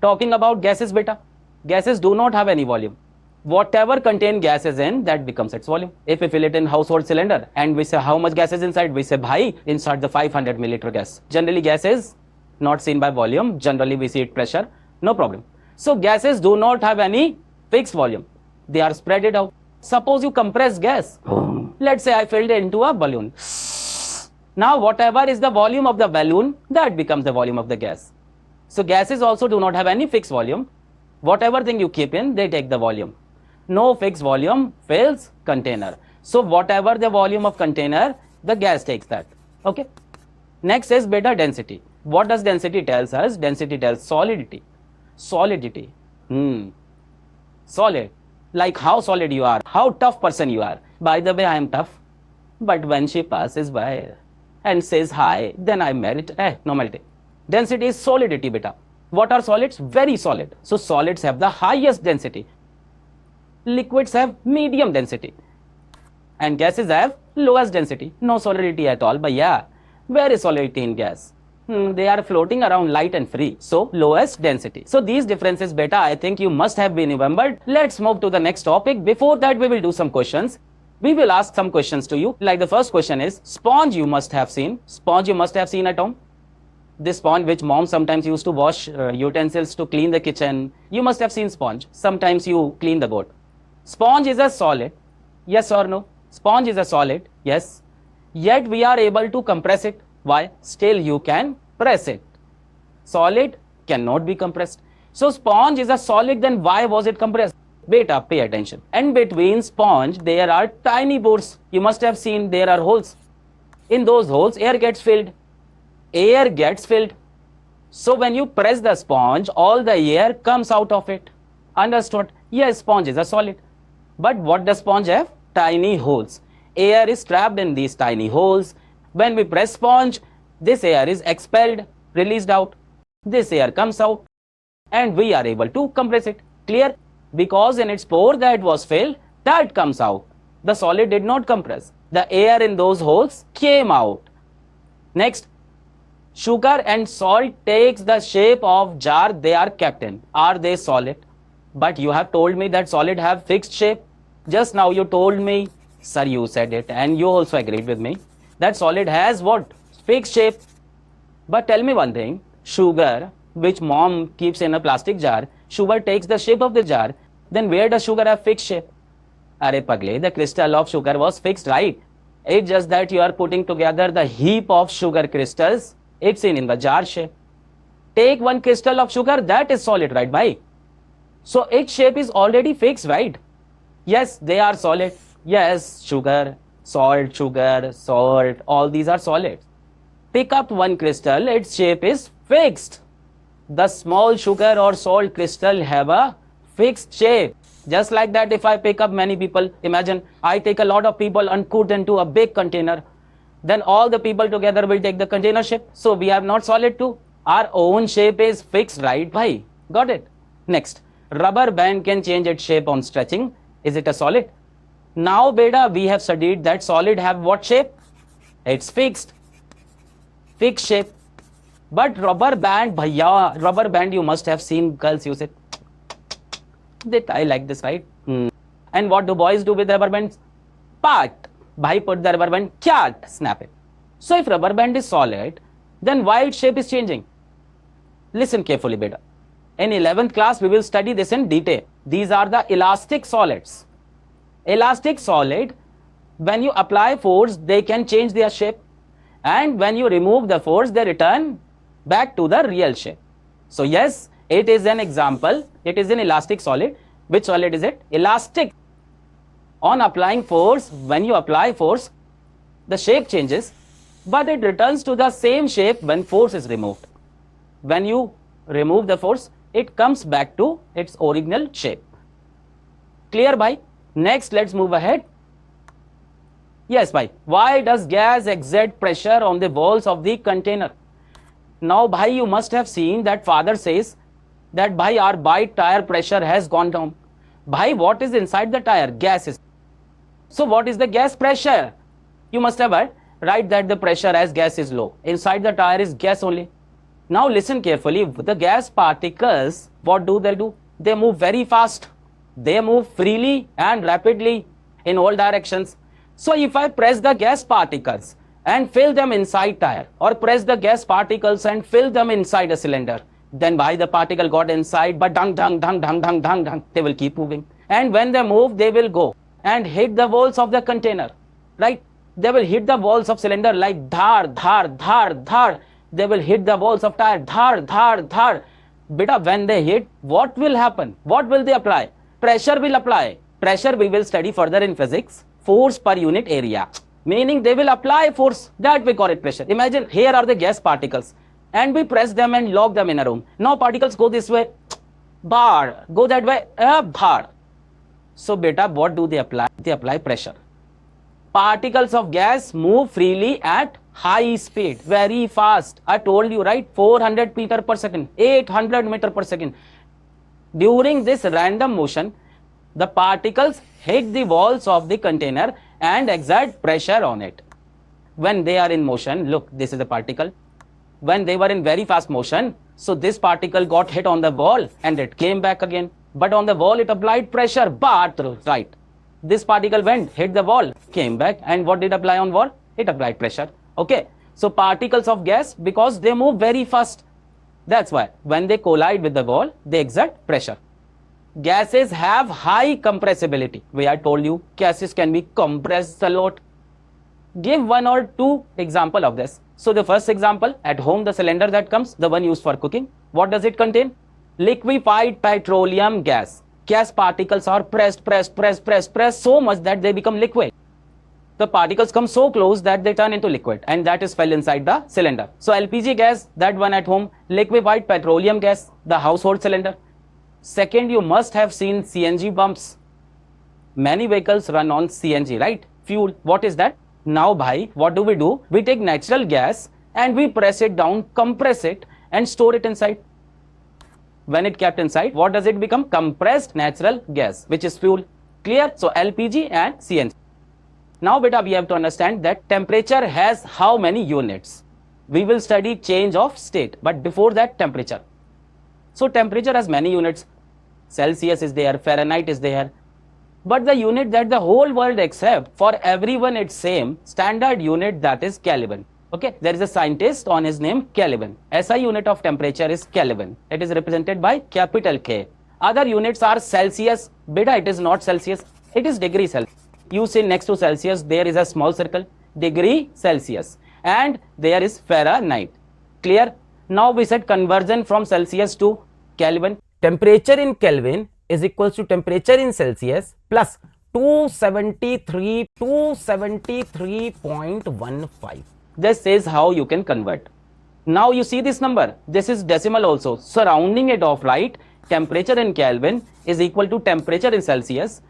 Talking about gases beta. Gases do not have any volume. Whatever contain gases in, that becomes its volume. If we fill it in household cylinder and we say how much gas is inside, we say bhai, inside the 500 milliliter gas. Generally gas is not seen by volume. Generally we see it pressure. No problem. So gases do not have any fixed volume. They are spread it out. Suppose you compress gas. Let's say I filled it into a balloon. Now whatever is the volume of the balloon, that becomes the volume of the gas. So gases also do not have any fixed volume. Whatever thing you keep in, they take the volume. No fixed volume fills container. So whatever the volume of container, the gas takes that. Okay. Next is beta density. What does density tells us? Density tells solidity. Solidity. Solid. Like how solid you are, how tough person you are. By the way, I am tough. But when she passes by and says hi, then I merit normality. Density is solidity beta. What are solids? Very solid. So solids have the highest density. Liquids have medium density. And gases have lowest density. No solidity at all. But yeah, where is solidity in gas? They are floating around light and free. So lowest density. So these differences beta, I think you must have been remembered. Let's move to the next topic. Before that, we will do some questions. We will ask some questions to you. Like the first question is, sponge you must have seen. Sponge you must have seen at home. This sponge which mom sometimes used to wash utensils to clean the kitchen. You must have seen sponge. Sometimes you clean the boat. Sponge is a solid. Yes or no? Sponge is a solid. Yes. Yet we are able to compress it. Why? Still you can press it. Solid cannot be compressed. So sponge is a solid, then why was it compressed? Beta, pay attention. And between sponge, there are tiny pores. You must have seen there are holes. In those holes, air gets filled. Air gets filled. So when you press the sponge, all the air comes out of it. Understood? Yes, sponge is a solid. But what does sponge have? Tiny holes. Air is trapped in these tiny holes. When we press sponge, this air is expelled, released out. This air comes out and we are able to compress it. Clear? Because in its pore that was filled, that comes out. The solid did not compress. The air in those holes came out. Next, sugar and salt takes the shape of jar they are kept in. Are they solid? But you have told me that solid have fixed shape. Just now you told me, sir, you said it and you also agreed with me, that solid has what? Fixed shape. But tell me one thing, sugar, which mom keeps in a plastic jar, sugar takes the shape of the jar, then where does sugar have fixed shape? Are pagle, the crystal of sugar was fixed, right? It's just that you are putting together the heap of sugar crystals. It's seen in the jar shape. Take one crystal of sugar, that is solid, right, bhai? So its shape is already fixed, right? Yes, they are solid. Yes, sugar, salt, all these are solids. Pick up one crystal, its shape is fixed. The small sugar or salt crystal have a fixed shape. Just like that, if I pick up many people, imagine I take a lot of people and put into a big container, then all the people together will take the container shape. So we are not solid too. Our own shape is fixed, right, bhai? Got it? Next, rubber band can change its shape on stretching. Is it a solid? Now, beta, we have studied that solid have what shape? It's fixed shape. But rubber band, bhaiya, rubber band, you must have seen girls use it. I like this, right? And what do boys do with rubber bands? Part. Bhai, put the rubber band, kyat, snap it. So if rubber band is solid, then why its shape is changing? Listen carefully, beta. In 11th class, we will study this in detail. These are the elastic solids. Elastic solid, when you apply force, they can change their shape. And when you remove the force, they return back to the real shape. So yes, it is an example. It is an elastic solid. Which solid is it? Elastic. On applying force, when you apply force, the shape changes, but it returns to the same shape when force is removed. When you remove the force, it comes back to its original shape. Clear, bhai? Next, let's move ahead. Yes, bhai. Why does gas exert pressure on the walls of the container? Now, bhai, you must have seen that father says that, bhai, our bike tire pressure has gone down. Bhai, what is inside the tire? Gas is. So, what is the gas pressure? You must have heard, right, that the pressure as gas is low. Inside the tire is gas only. Now, listen carefully. The gas particles, what do? They move very fast. They move freely and rapidly in all directions. So, if I press the gas particles and fill them inside tire, or press the gas particles and fill them inside a cylinder, then by the particle got inside, but dung, they will keep moving. And when they move, they will go and hit the walls of the container, right? They will hit the walls of cylinder like dhar. They will hit the walls of tire, dhar. Beta, when they hit, what will happen? What will they apply? Pressure will apply. Pressure we will study further in physics. Force per unit area. Meaning they will apply force. That we call it pressure. Imagine here are the gas particles and we press them and lock them in a room. Now particles go this way, bar. Go that way, bar. So beta, what do they apply? They apply pressure. Particles of gas move freely at high speed, very fast. I told you, right? 400 meter per second, 800 meter per second. During this random motion, the particles hit the walls of the container and exert pressure on it. When they are in motion, look, this is a particle. When they were in very fast motion, so this particle got hit on the wall and it came back again. But on the wall, it applied pressure, bar through, right? This particle went, hit the wall, came back, and what did apply on wall? It applied pressure. Okay, so particles of gas, because they move very fast, that's why when they collide with the wall, they exert pressure. Gases have high compressibility. We had told you gases can be compressed a lot. Give one or two example of this. So the first example, at home, the cylinder that comes, the one used for cooking, what does it contain? Liquefied petroleum gas. Gas particles are pressed so much that they become liquid. The particles come so close that they turn into liquid, and that is fell inside the cylinder. So LPG gas, that one at home, liquefied petroleum gas, the household cylinder. Second, you must have seen CNG pumps. Many vehicles run on CNG, right? Fuel. What is that? Now, bhai, what do? We take natural gas and we press it down, compress it, and store it inside. When it kept inside, what does it become? Compressed natural gas, which is fuel. Clear? So LPG and CNG. Now, beta, we have to understand that temperature has how many units? We will study change of state, but before that, temperature. So temperature has many units. Celsius is there, Fahrenheit is there. But the unit that the whole world accepts, for everyone it's same, standard unit, that is Kelvin. Okay, there is a scientist on his name Kelvin. SI unit of temperature is Kelvin. It is represented by capital K. Other units are Celsius. Beta, it is not Celsius. It is degree Celsius. You see next to Celsius, there is a small circle, degree Celsius, and there is Fahrenheit. Clear? Now we said conversion from Celsius to Kelvin. Temperature in Kelvin is equals to temperature in Celsius plus 273.15. This is how you can convert. Now you see this number, this is decimal also, surrounding it off, right? Temperature in Kelvin is equal to temperature in Celsius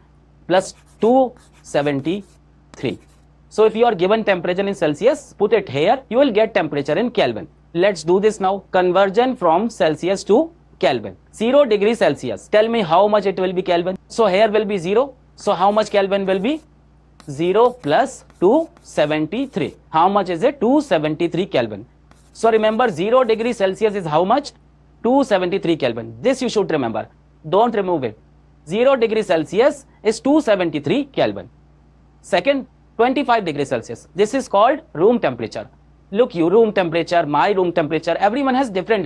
plus 273. So if you are given temperature in Celsius, put it here, you will get temperature in Kelvin. Let's do this now. Conversion from Celsius to Kelvin. 0 degree Celsius. Tell me how much it will be Kelvin. So here will be 0. So how much Kelvin will be? 0 plus 273. How much is it? 273 Kelvin. So remember 0 degree Celsius is how much? 273 Kelvin. This you should remember. Don't remove it. 0 degree Celsius is 273 Kelvin. Second, 25 degree Celsius. This is called room temperature. Look, you room temperature, my room temperature, everyone has different.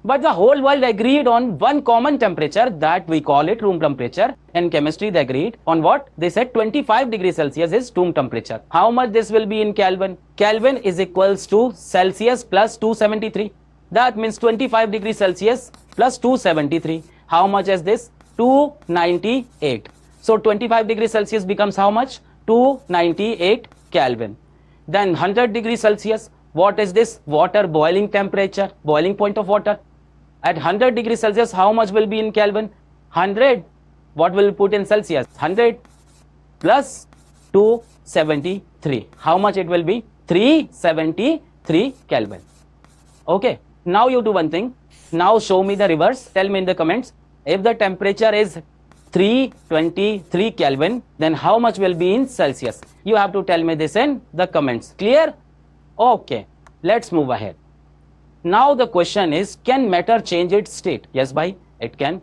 But the whole world agreed on one common temperature that we call it room temperature. In chemistry, they agreed on what? They said 25 degrees Celsius is room temperature. How much this will be in Kelvin? Kelvin is equals to Celsius plus 273. That means 25 degrees Celsius plus 273. How much is this? 298. So 25 degrees Celsius becomes how much? 298 Kelvin. Then 100 degrees Celsius. What is this? Water boiling temperature, boiling point of water. At 100 degrees Celsius, how much will be in Kelvin? 100. What will we put in Celsius? 100 plus 273. How much it will be? 373 Kelvin. Okay. Now you do one thing. Now show me the reverse. Tell me in the comments. If the temperature is 323 Kelvin, then how much will be in Celsius? You have to tell me this in the comments. Clear? Okay. Let's move ahead. Now the question is, can matter change its state? Yes, bhai, it can.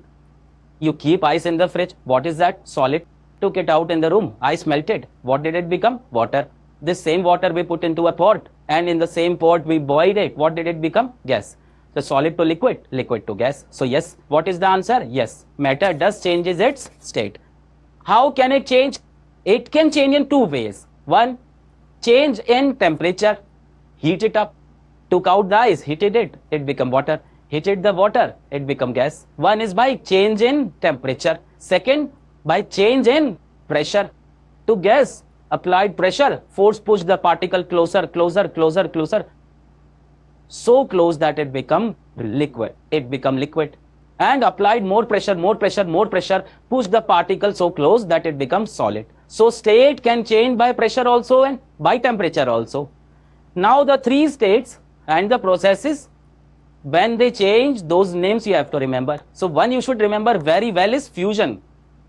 You keep ice in the fridge. What is that? Solid. Took it out in the room. Ice melted. What did it become? Water. This same water we put into a pot, and in the same pot we boiled it. What did it become? Gas. The solid to liquid, liquid to gas. So yes, what is the answer? Yes, matter does changes its state. How can it change? It can change in two ways. One, change in temperature. Heat it up. Took out the ice, heated it, it become water. Heated the water, it become gas. One is by change in temperature. Second, by change in pressure. To gas, applied pressure, force push the particle closer, closer, closer, closer. So close that it become liquid. It become liquid. And applied more pressure, more pressure, more pressure, push the particle so close that it becomes solid. So state can change by pressure also and by temperature also. Now the three states and the processes, when they change, those names you have to remember. So one you should remember very well is fusion.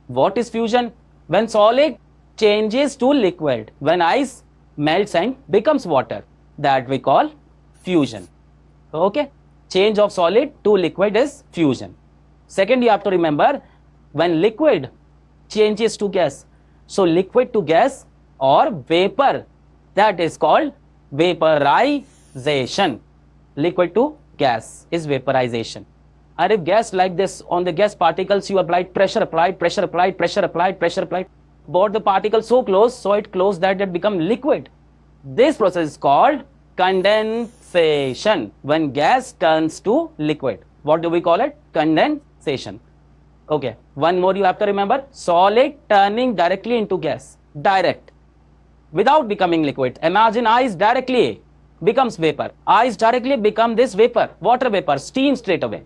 What is fusion? When solid changes to liquid, when ice melts and becomes water, that we call fusion. Okay, change of solid to liquid is fusion. Second, you have to remember when liquid changes to gas. So liquid to gas or vapor, that is called vaporization. Liquid to gas is vaporization. And if gas like this, on the gas particles you applied pressure, applied pressure, applied pressure, applied pressure, applied, brought the particle so close, so it close that it become liquid. This process is called condensation. When gas turns to liquid, what do we call it? Condensation. Okay, one more you have to remember, solid turning directly into gas, direct, without becoming liquid. Imagine ice directly becomes vapor. Ice directly become this vapor, water vapor, steam straight away.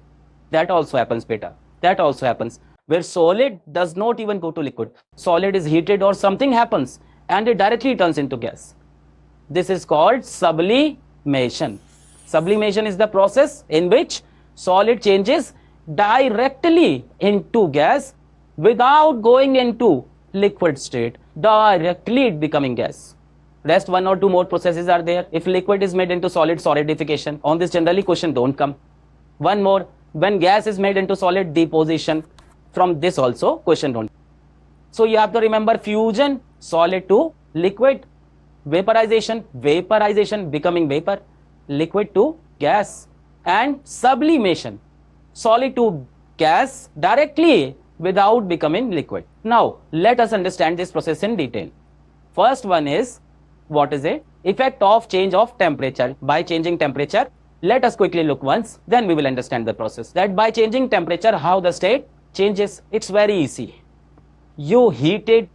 That also happens, beta. That also happens. Where solid does not even go to liquid. Solid is heated or something happens and it directly turns into gas. This is called sublimation. Sublimation is the process in which solid changes directly into gas without going into liquid state. Directly it becoming gas. Rest one or two more processes are there. If liquid is made into solid, solidification. On this generally question don't come. One more, when gas is made into solid, deposition. From this also question don't. So you have to remember fusion, solid to liquid, vaporization, vaporization becoming vapor, liquid to gas, and sublimation, solid to gas directly without becoming liquid. Now let us understand this process in detail. First one is, what is it? Effect of change of temperature. By changing temperature, let us quickly look once, then we will understand the process. That by changing temperature, how the state changes. It's very easy. You heat it.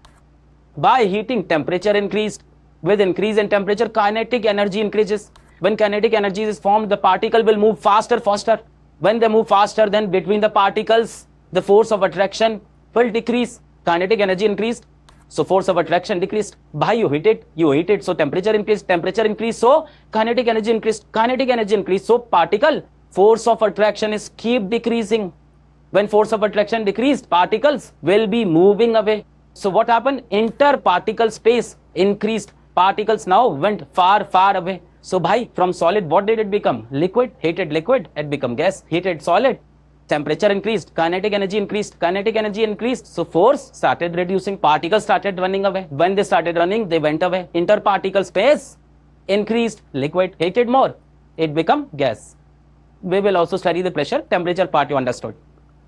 By heating, temperature increased. With increase in temperature, kinetic energy increases. When kinetic energy is formed, the particle will move faster. When they move faster, then between the particles, the force of attraction will decrease. Kinetic energy increased, so force of attraction decreased. By you heat it, so temperature increased, so kinetic energy increased, so particle force of attraction is keep decreasing. When force of attraction decreased, particles will be moving away. So what happened? Interparticle space increased. Particles now went far away. So from solid, what did it become? Liquid. Heated liquid, it become gas. Heated solid, temperature increased, kinetic energy increased, so force started reducing, particles started running away. When they started running, they went away. Interparticle space increased, liquid. Heated more, it become gas. We will also study the pressure, temperature part you understood,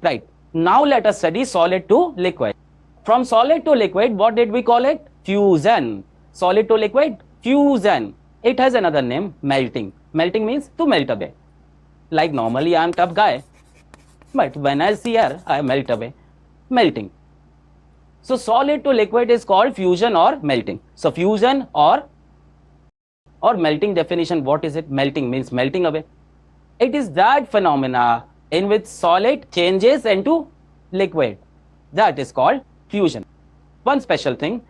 right? Now let us study solid to liquid. From solid to liquid, what did we call it? Fusion. Solid to liquid, fusion. It has another name, melting. Melting means to melt away. Like normally I am tough guy, but when I see her, I melt away. Melting. So solid to liquid is called fusion or melting. So fusion or melting definition, what is it? Melting means melting away. It is that phenomena in which solid changes into liquid. That is called fusion. One special thing,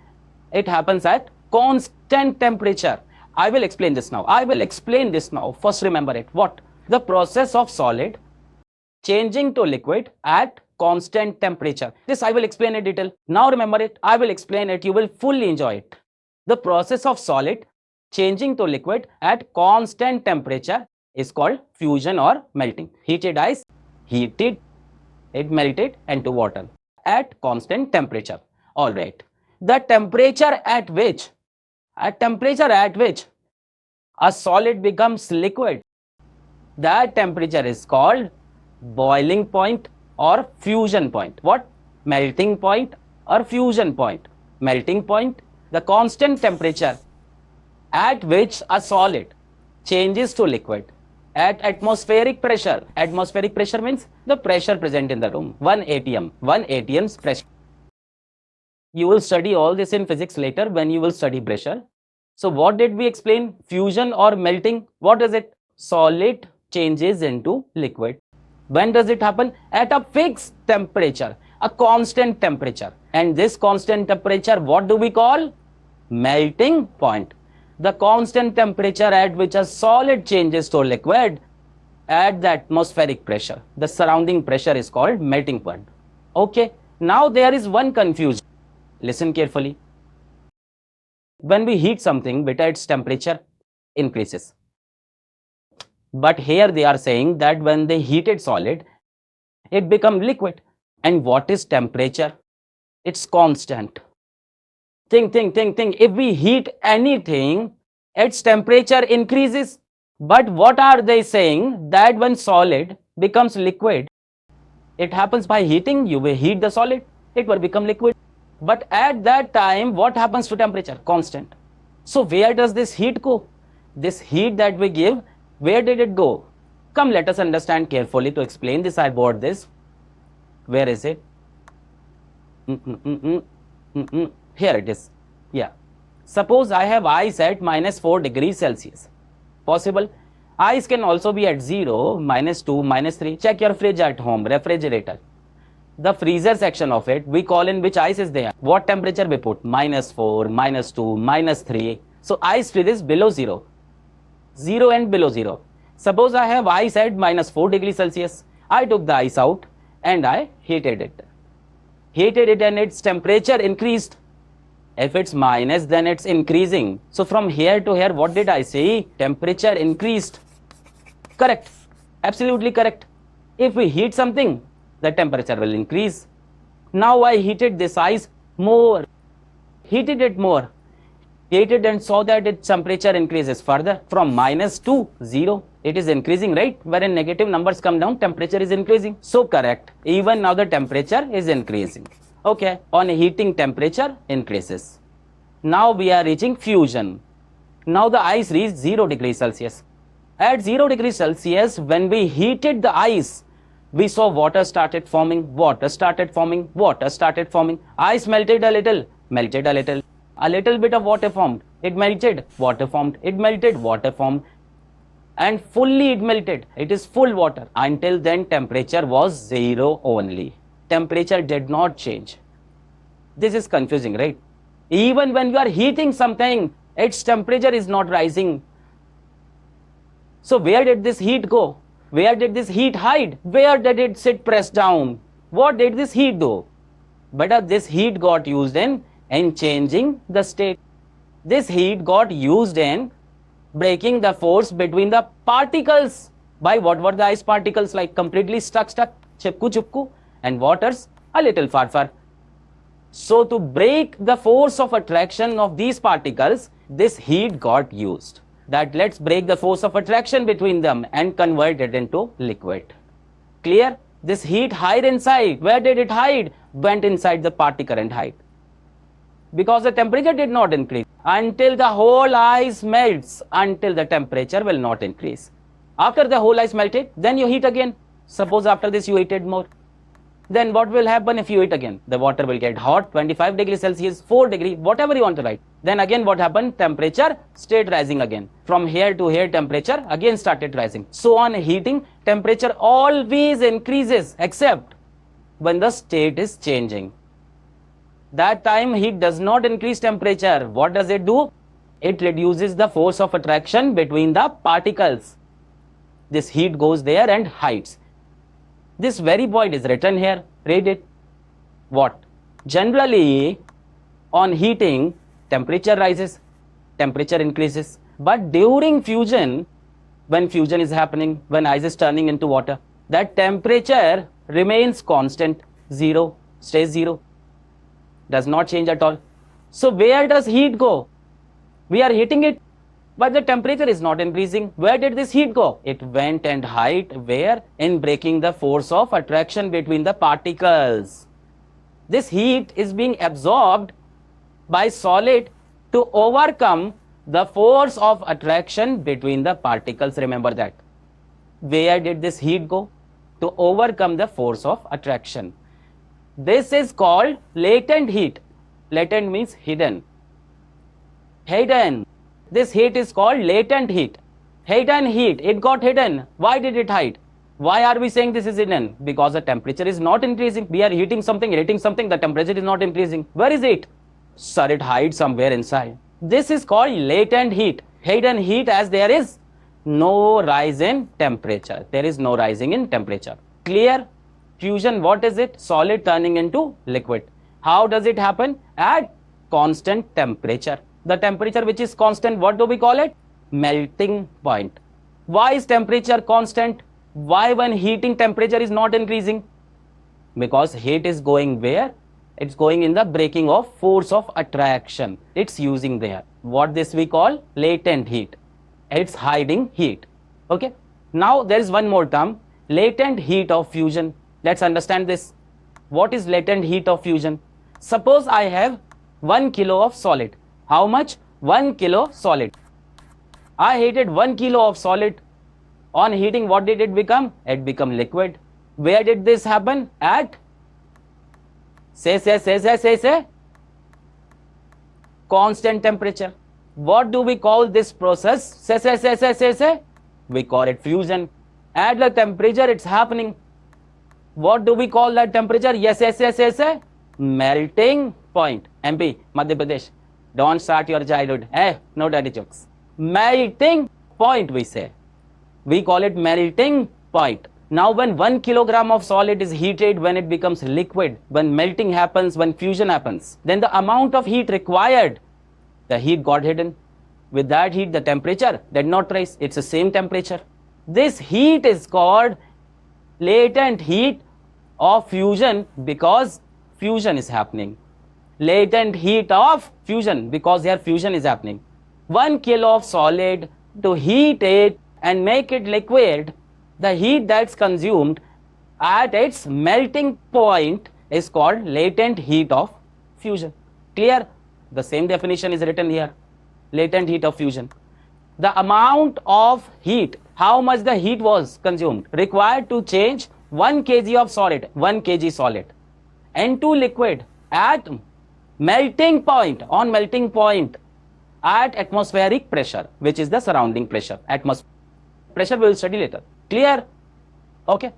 it happens at constant temperature. I will explain this now. First remember it. What? The process of solid changing to liquid at constant temperature. This I will explain in detail. Now remember it. I will explain it. You will fully enjoy it. The process of solid changing to liquid at constant temperature is called fusion or melting. Heated ice, heated, it melted into water at constant temperature. All right. The temperature at which a solid becomes liquid, that temperature is called boiling point or fusion point. What? Melting point or fusion point. Melting point, the constant temperature at which a solid changes to liquid at atmospheric pressure. Atmospheric pressure means the pressure present in the room. 1 atm, 1 atm's pressure. You will study all this in physics later when you will study pressure. So what did we explain? Fusion or melting. What is it? Solid changes into liquid. When does it happen? At a fixed temperature, a constant temperature. And this constant temperature, what do we call? Melting point. The constant temperature at which a solid changes to liquid at the atmospheric pressure. The surrounding pressure is called melting point. Okay. Now there is one confusion. Listen carefully. When we heat something, beta, its temperature increases. But here they are saying that when they heated solid, it becomes liquid. And what is temperature? It's constant. Think. If we heat anything, its temperature increases. But what are they saying? That when solid becomes liquid, it happens by heating. You will heat the solid, it will become liquid. But at that time, what happens to temperature? Constant. So where does this heat go? This heat that we give, where did it go? Come, let us understand carefully. To explain this, I bought this. Where is it? Here it is. Yeah. Suppose I have ice at -4 degrees Celsius. Possible? Ice can also be at 0, -2, -3. Check your fridge at home, refrigerator. The freezer section of it, we call in which ice is there. What temperature we put? -4, -2, -3. So ice freeze is below 0. 0 and below 0. Suppose I have ice at -4 degrees Celsius. I took the ice out and I heated it. Heated it and its temperature increased. If it's minus, then it's increasing. So from here to here, what did I say? Temperature increased. Correct. Absolutely correct. If we heat something, the temperature will increase. Now I heated this ice more. Heated it more. Heated and saw that its temperature increases further from minus to 0. It is increasing, right? Wherein negative numbers come down, temperature is increasing. So correct. Even now the temperature is increasing. Okay. On heating, temperature increases. Now we are reaching fusion. Now the ice reached 0 degrees Celsius. At 0 degrees Celsius, when we heated the ice, we saw water started forming, water started forming, water started forming. Ice melted a little, melted a little. A little bit of water formed. It melted, water formed. It melted, water formed. And fully it melted. It is full water. Until then, temperature was 0 only. Temperature did not change. This is confusing, right? Even when you are heating something, its temperature is not rising. So where did this heat go? Where did this heat hide? Where did it sit pressed down? What did this heat do? But this heat got used in changing the state. This heat got used in breaking the force between the particles. By what were the ice particles like? Completely stuck, chipku, and waters a little far. So to break the force of attraction of these particles, this heat got used. That let's break the force of attraction between them and convert it into liquid. Clear? This heat hide inside. Where did it hide? Went inside the particle and hide. Because the temperature did not increase. Until the whole ice melts, until the temperature will not increase. After the whole ice melted, then you heat again. Suppose after this you heated more. Then what will happen if you heat again? The water will get hot, 25 degrees Celsius, 4 degrees, whatever you want to write. Then again what happened? Temperature stayed rising again. From here to here, temperature again started rising. So on heating, temperature always increases except when the state is changing. That time heat does not increase temperature. What does it do? It reduces the force of attraction between the particles. This heat goes there and hides. This very point is written here. Read it. What? Generally, on heating, temperature rises, temperature increases. But during fusion, when fusion is happening, when ice is turning into water, that temperature remains constant, 0, stays 0, does not change at all. So where does heat go? We are heating it, but the temperature is not increasing. Where did this heat go? It went and hid. Where? In breaking the force of attraction between the particles. This heat is being absorbed by solid to overcome the force of attraction between the particles. Remember that. Where did this heat go? To overcome the force of attraction. This is called latent heat. Latent means hidden. Hidden. This heat is called latent heat. Hidden heat. It got hidden. Why did it hide? Why are we saying this is hidden? Because the temperature is not increasing. We are heating something, the temperature is not increasing. Where is it? Sir, it hides somewhere inside. This is called latent heat. Hidden heat, as there is no rise in temperature. There is no rising in temperature. Clear? Fusion, what is it? Solid turning into liquid. How does it happen? At constant temperature. The temperature which is constant, what do we call it? Melting point. Why is temperature constant? Why when heating temperature is not increasing? Because heat is going where? It's going in the breaking of force of attraction. It's using there. What this we call latent heat. It's hiding heat. Okay. Now there is one more term. Latent heat of fusion. Let's understand this. What is latent heat of fusion? Suppose I have 1 kilo of solid. How much? 1 kilo solid. I heated 1 kilo of solid. On heating, what did it become? It become liquid. Where did this happen? At say constant temperature. What do we call this process? Say. We call it fusion. At the temperature it's happening. What do we call that temperature? Yes. Melting point. MP, Madhya Pradesh. Don't start your childhood. No daddy jokes. Melting point we say. We call it melting point. Now when 1 kilogram of solid is heated, when it becomes liquid, when melting happens, when fusion happens, then the amount of heat required, the heat got hidden. With that heat, the temperature did not rise. It's the same temperature. This heat is called latent heat of fusion because fusion is happening. Latent heat of fusion because here fusion is happening. 1 kilo of solid, to heat it and make it liquid, the heat that's consumed at its melting point is called latent heat of fusion. Clear? The same definition is written here. Latent heat of fusion. The amount of heat, how much the heat was consumed, required to change 1 kg of solid, 1 kg solid, into liquid at melting point, on melting point, at atmospheric pressure, which is the surrounding pressure. Atmospheric pressure we will study later. Clear? Okay.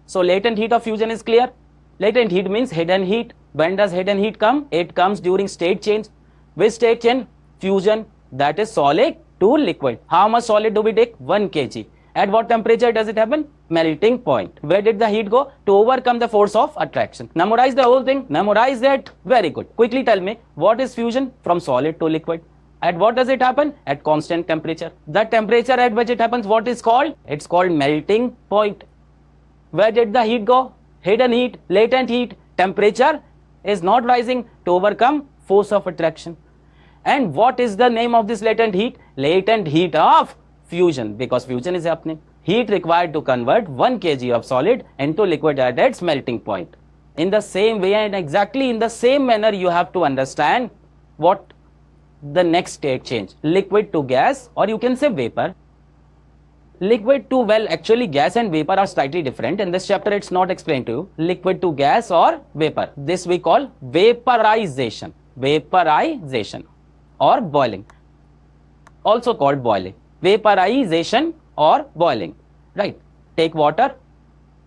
So latent heat of fusion is clear. Latent heat means hidden heat. When does hidden heat come? It comes during state change. Which state change? Fusion, that is solid to liquid. How much solid do we take? 1 kg. At what temperature does it happen? Melting point. Where did the heat go? To overcome the force of attraction. Memorize the whole thing. Memorize it. Very good. Quickly tell me, what is fusion? From solid to liquid. At what does it happen? At constant temperature. The temperature at which it happens, what is called? It's called melting point. Where did the heat go? Hidden heat, latent heat. Temperature is not rising to overcome force of attraction. And what is the name of this latent heat? Latent heat of fusion, because fusion is happening. Heat required to convert 1 kg of solid into liquid at its melting point. In the same way and exactly in the same manner, you have to understand what the next state change. Liquid to gas, or you can say vapor. Liquid to, well, actually gas and vapor are slightly different. In this chapter, it's not explained to you. Liquid to gas or vapor. This we call vaporization. Vaporization or boiling. Also called boiling. Vaporization or boiling. Right. Take water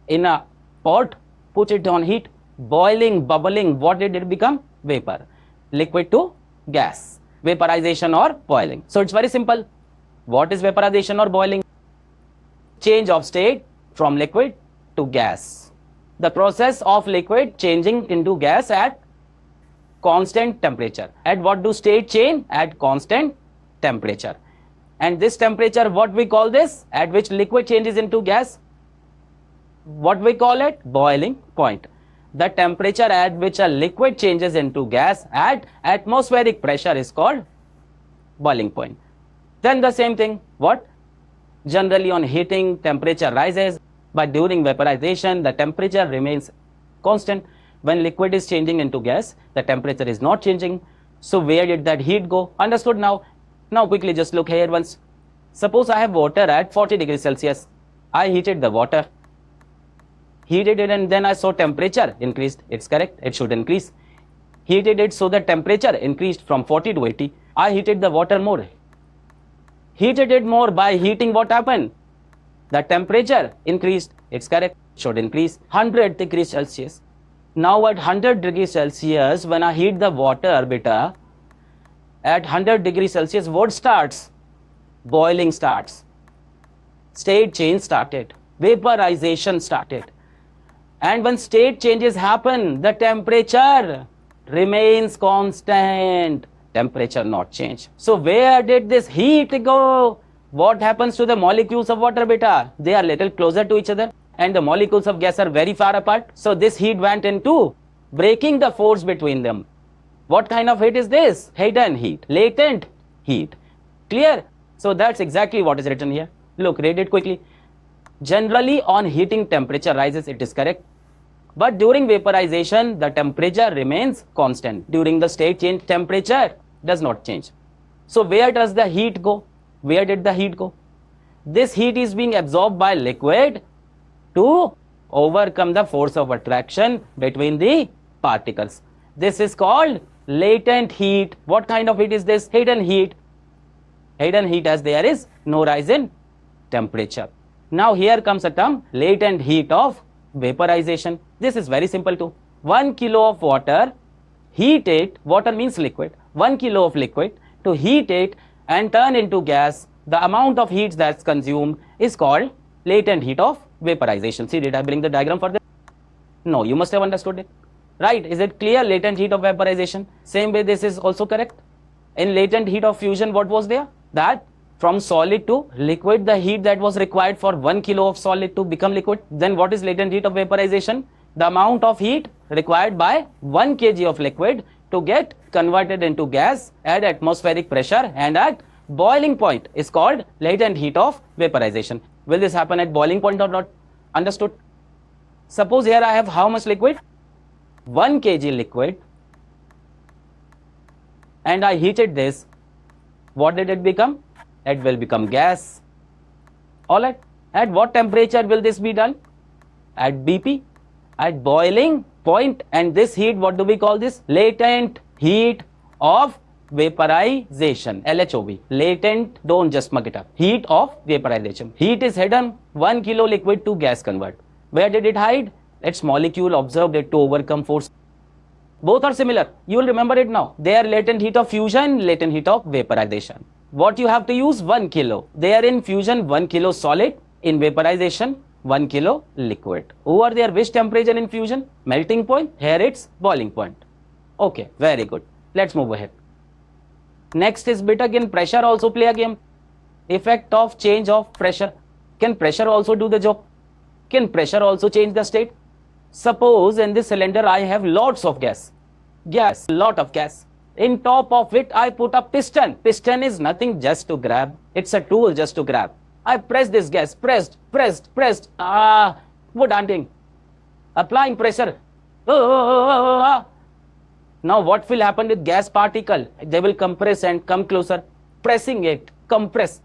in a pot, put it on heat, boiling, bubbling. What did it become? Vapor. Liquid to gas. Vaporization or boiling. So it's very simple. What is vaporization or boiling? Change of state from liquid to gas. The process of liquid changing into gas at constant temperature. At what do state change? At constant temperature. And this temperature, what we call this? At which liquid changes into gas? What we call it? Boiling point. The temperature at which a liquid changes into gas at atmospheric pressure is called boiling point. Then the same thing, what? Generally on heating, temperature rises, but during vaporization, the temperature remains constant. When liquid is changing into gas, the temperature is not changing. So where did that heat go? Understood now? Now quickly just look here once. Suppose I have water at 40 degrees Celsius. I heated the water. Heated it and then I saw temperature increased. It's correct. It should increase. Heated it so the temperature increased from 40 to 80. I heated the water more. Heated it more. By heating, what happened? The temperature increased. It's correct. It should increase. 100 degrees Celsius. Now at 100 degrees Celsius, when I heat the water, beta, at 100 degrees Celsius, what starts? Boiling starts. State change started. Vaporization started. And when state changes happen, the temperature remains constant. Temperature not change. So where did this heat go? What happens to the molecules of water, beta? They are little closer to each other and the molecules of gas are very far apart. So this heat went into breaking the force between them. What kind of heat is this? Hidden heat, latent heat. Clear? So that's exactly what is written here. Look, read it quickly. Generally on heating, temperature rises, it is correct. But during vaporization, the temperature remains constant. During the state change, temperature does not change. So where does the heat go? Where did the heat go? This heat is being absorbed by liquid to overcome the force of attraction between the particles. This is called latent heat. What kind of heat is this? Hidden heat. Hidden heat, as there is no rise in temperature. Now here comes a term, latent heat of vaporization. This is very simple too. 1 kilo of water, heat it, water means liquid, 1 kilo of liquid, to heat it and turn into gas, the amount of heat that's consumed is called latent heat of vaporization. See, did I bring the diagram for this? No, you must have understood it. Right, is it clear? Latent heat of vaporization. Same way this is also correct. In latent heat of fusion, what was there? That from solid to liquid, the heat that was required for 1 kilo of solid to become liquid. Then what is latent heat of vaporization? The amount of heat required by 1 kg of liquid to get converted into gas at atmospheric pressure and at boiling point is called latent heat of vaporization. Will this happen at boiling point or not? Understood? Suppose here I have how much liquid? 1 kg liquid and I heated this, what did it become? It will become gas. Alright, at what temperature will this be done? At BP, at boiling point, and this heat, what do we call this? Latent heat of vaporization, LHOV. Latent, don't just mug it up. Heat of vaporization. Heat is hidden, 1 kilo liquid to gas convert. Where did it hide? Its molecule observed it to overcome force. Both are similar. You will remember it now. They are latent heat of fusion, latent heat of vaporization. What you have to use? 1 kilo. They are in fusion, 1 kilo solid. In vaporization, 1 kilo liquid. Over there, which temperature in fusion? Melting point. Here it's boiling point. Okay, very good. Let's move ahead. Next is bit again, pressure also play a game. Effect of change of pressure. Can pressure also do the job? Can pressure also change the state? Suppose in this cylinder I have lots of gas. Lot of gas. In top of it I put a piston. Piston is nothing, just to grab. It's a tool just to grab. I press this gas, pressed. Wood hunting. Applying pressure. Now what will happen with gas particle? They will compress and come closer. Pressing it, compress.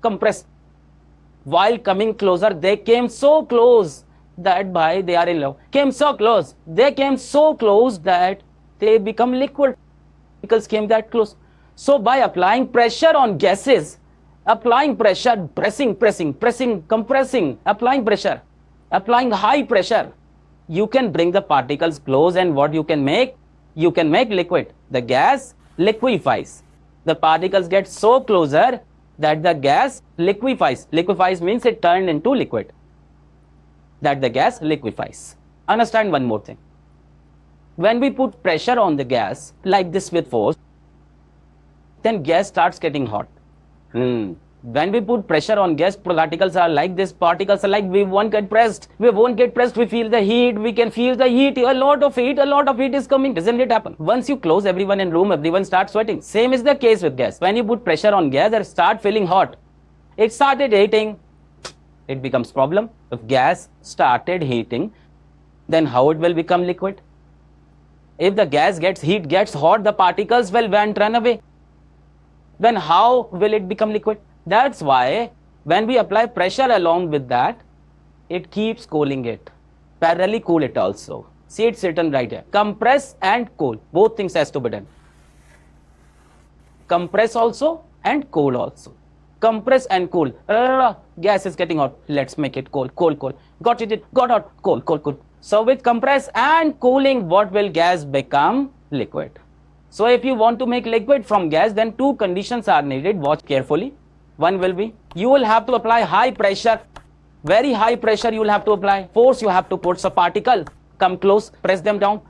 While coming closer, they came so close that they are in love. Came so close. They came so close that they become liquid. Particles came that close. So by applying pressure on gases, applying pressure, pressing, compressing, applying pressure, applying high pressure, you can bring the particles close, and what you can make? You can make liquid. The gas liquefies. The particles get so closer that the gas liquefies. Liquefies means it turned into liquid. That the gas liquefies. Understand one more thing. When we put pressure on the gas, like this with force, then gas starts getting hot. When we put pressure on gas, particles are like this, particles are like, we won't get pressed, we feel the heat, we can feel the heat, a lot of heat is coming. Doesn't it happen? Once you close everyone in room, everyone starts sweating. Same is the case with gas. When you put pressure on gas, it start feeling hot. It started heating, it becomes problem. If gas started heating, then how it will become liquid? If the gas gets heat, gets hot, the particles will run away. Then how will it become liquid? That's why when we apply pressure along with that, it keeps cooling it. Parallelly cool it also. See, it's written right here. Compress and cool. Both things has to be done. Compress also and cool also. Compress and cool. Gas is getting hot. Let's make it cool. Got hot. Cool. So with compress and cooling, what will gas become? Liquid. So if you want to make liquid from gas, then two conditions are needed. Watch carefully. One will be, you will have to apply high pressure, very high pressure you will have to apply. Force you have to put. So particle come close, press them down.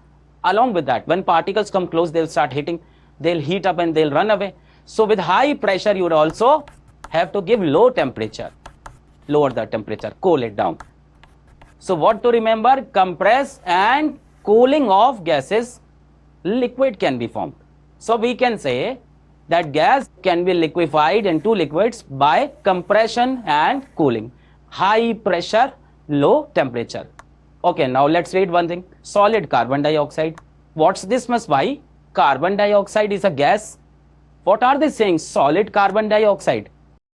Along with that, when particles come close, they'll start hitting. They'll heat up and they'll run away. So with high pressure, you would also have to give low temperature. Lower the temperature, cool it down. So what to remember? Compress and cooling of gases, liquid can be formed. So we can say that gas can be liquefied into liquids by compression and cooling. High pressure, low temperature. Okay, now let's read one thing. Solid carbon dioxide. What's this must? Why? Carbon dioxide is a gas. What are they saying? Solid carbon dioxide.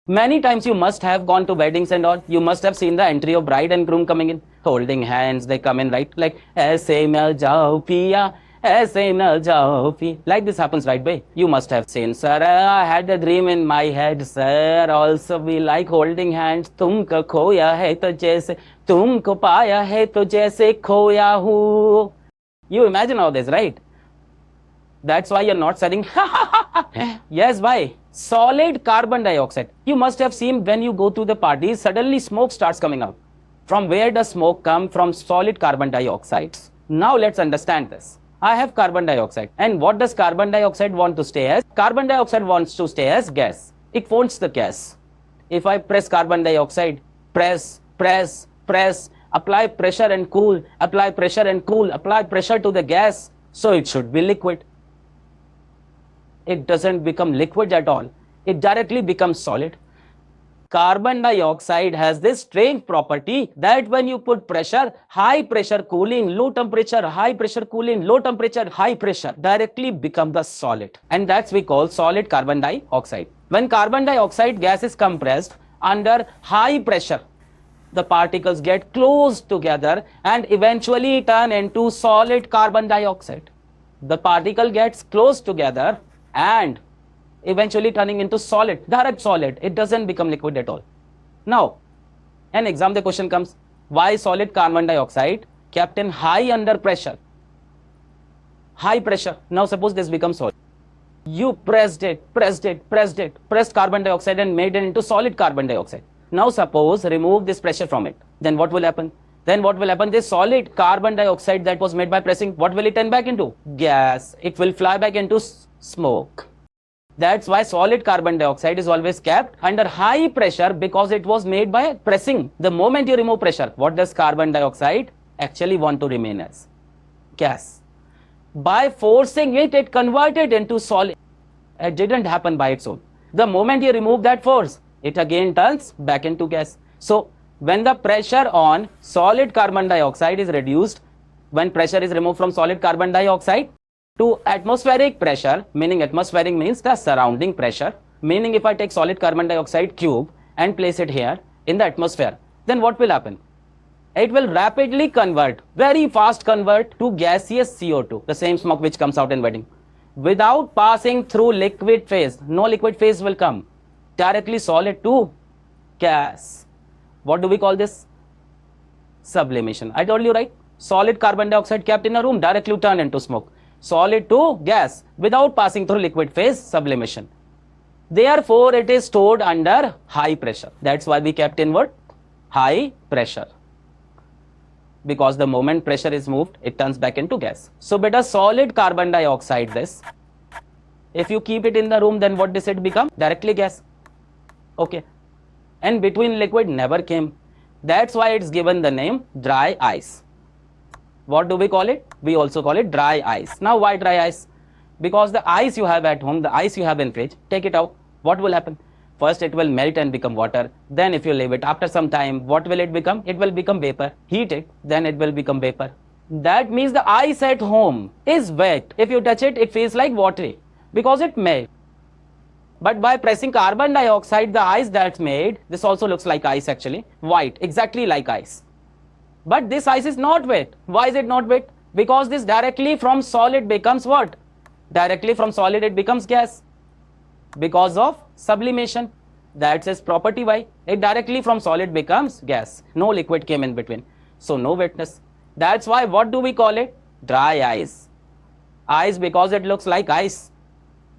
Many times you must have gone to weddings and all. You must have seen the entry of bride and groom coming in, holding hands. They come in, right? Like, aise mil jao piya. Like this happens, right, bhai? You must have seen, sir, I had a dream in my head, sir. Also we like holding hands. Tumko khoya hai to jaise, tumko paya hai to jaise khoya hu. You imagine all this, right? That's why you're not studying. Yes, why? Solid carbon dioxide. You must have seen when you go to the parties, suddenly smoke starts coming out. From where does smoke come? From solid carbon dioxide. Now let's understand this. I have carbon dioxide. And what does carbon dioxide want to stay as? Carbon dioxide wants to stay as gas. It wants the gas. If I press carbon dioxide, press, apply pressure and cool, apply pressure and cool, apply pressure to the gas, so it should be liquid. It doesn't become liquid at all. It directly becomes solid. carbon dioxide has this strange property that when you put pressure, high pressure cooling, low temperature, high pressure cooling, low temperature, high pressure, directly become the solid. And that's we call solid carbon dioxide. When carbon dioxide gas is compressed under high pressure, the particles get close together and eventually turn into solid carbon dioxide. The particle gets close together and eventually turning into solid, direct solid. It doesn't become liquid at all. Now, an exam the question comes, why solid carbon dioxide kept in high under pressure? High pressure. Now suppose this becomes solid. You pressed carbon dioxide and made it into solid carbon dioxide. Now suppose remove this pressure from it. Then what will happen? This solid carbon dioxide that was made by pressing, what will it turn back into? Gas. It will fly back into smoke. That's why solid carbon dioxide is always kept under high pressure, because it was made by pressing. The moment you remove pressure, what does carbon dioxide actually want to remain as? Gas. By forcing it, it converted into solid. It didn't happen by its own. The moment you remove that force, it again turns back into gas. So when the pressure on solid carbon dioxide is reduced, when pressure is removed from solid carbon dioxide to atmospheric pressure, meaning atmospheric means the surrounding pressure, meaning if I take solid carbon dioxide cube and place it here in the atmosphere, then what will happen? It will rapidly convert, very fast convert to gaseous CO2, the same smoke which comes out in wedding, without passing through liquid phase. No liquid phase will come, directly solid to gas. What do we call this? Sublimation. I told you, right? Solid carbon dioxide kept in a room, directly turned into smoke. Solid to gas without passing through liquid phase, sublimation. Therefore, it is stored under high pressure. That's why we kept in what? High pressure. Because the moment pressure is moved, it turns back into gas. So, beta, solid carbon dioxide, this, if you keep it in the room, then what does it become? Directly gas. Okay. And between liquid never came. That's why it's given the name dry ice. What do we call it? We also call it dry ice. Now why dry ice? Because the ice you have at home, the ice you have in fridge, take it out. What will happen? First it will melt and become water. Then if you leave it after some time, what will it become? It will become vapor. Heat it, then it will become vapor. That means the ice at home is wet. If you touch it, it feels like watery because it melts. But by pressing carbon dioxide, the ice that's made, this also looks like ice actually, white, exactly like ice. But this ice is not wet. Why is it not wet? Because this directly from solid becomes what? Directly from solid it becomes gas. Because of sublimation. That's its property. Why? It directly from solid becomes gas. No liquid came in between. So no wetness. That's why what do we call it? Dry ice. Ice because it looks like ice.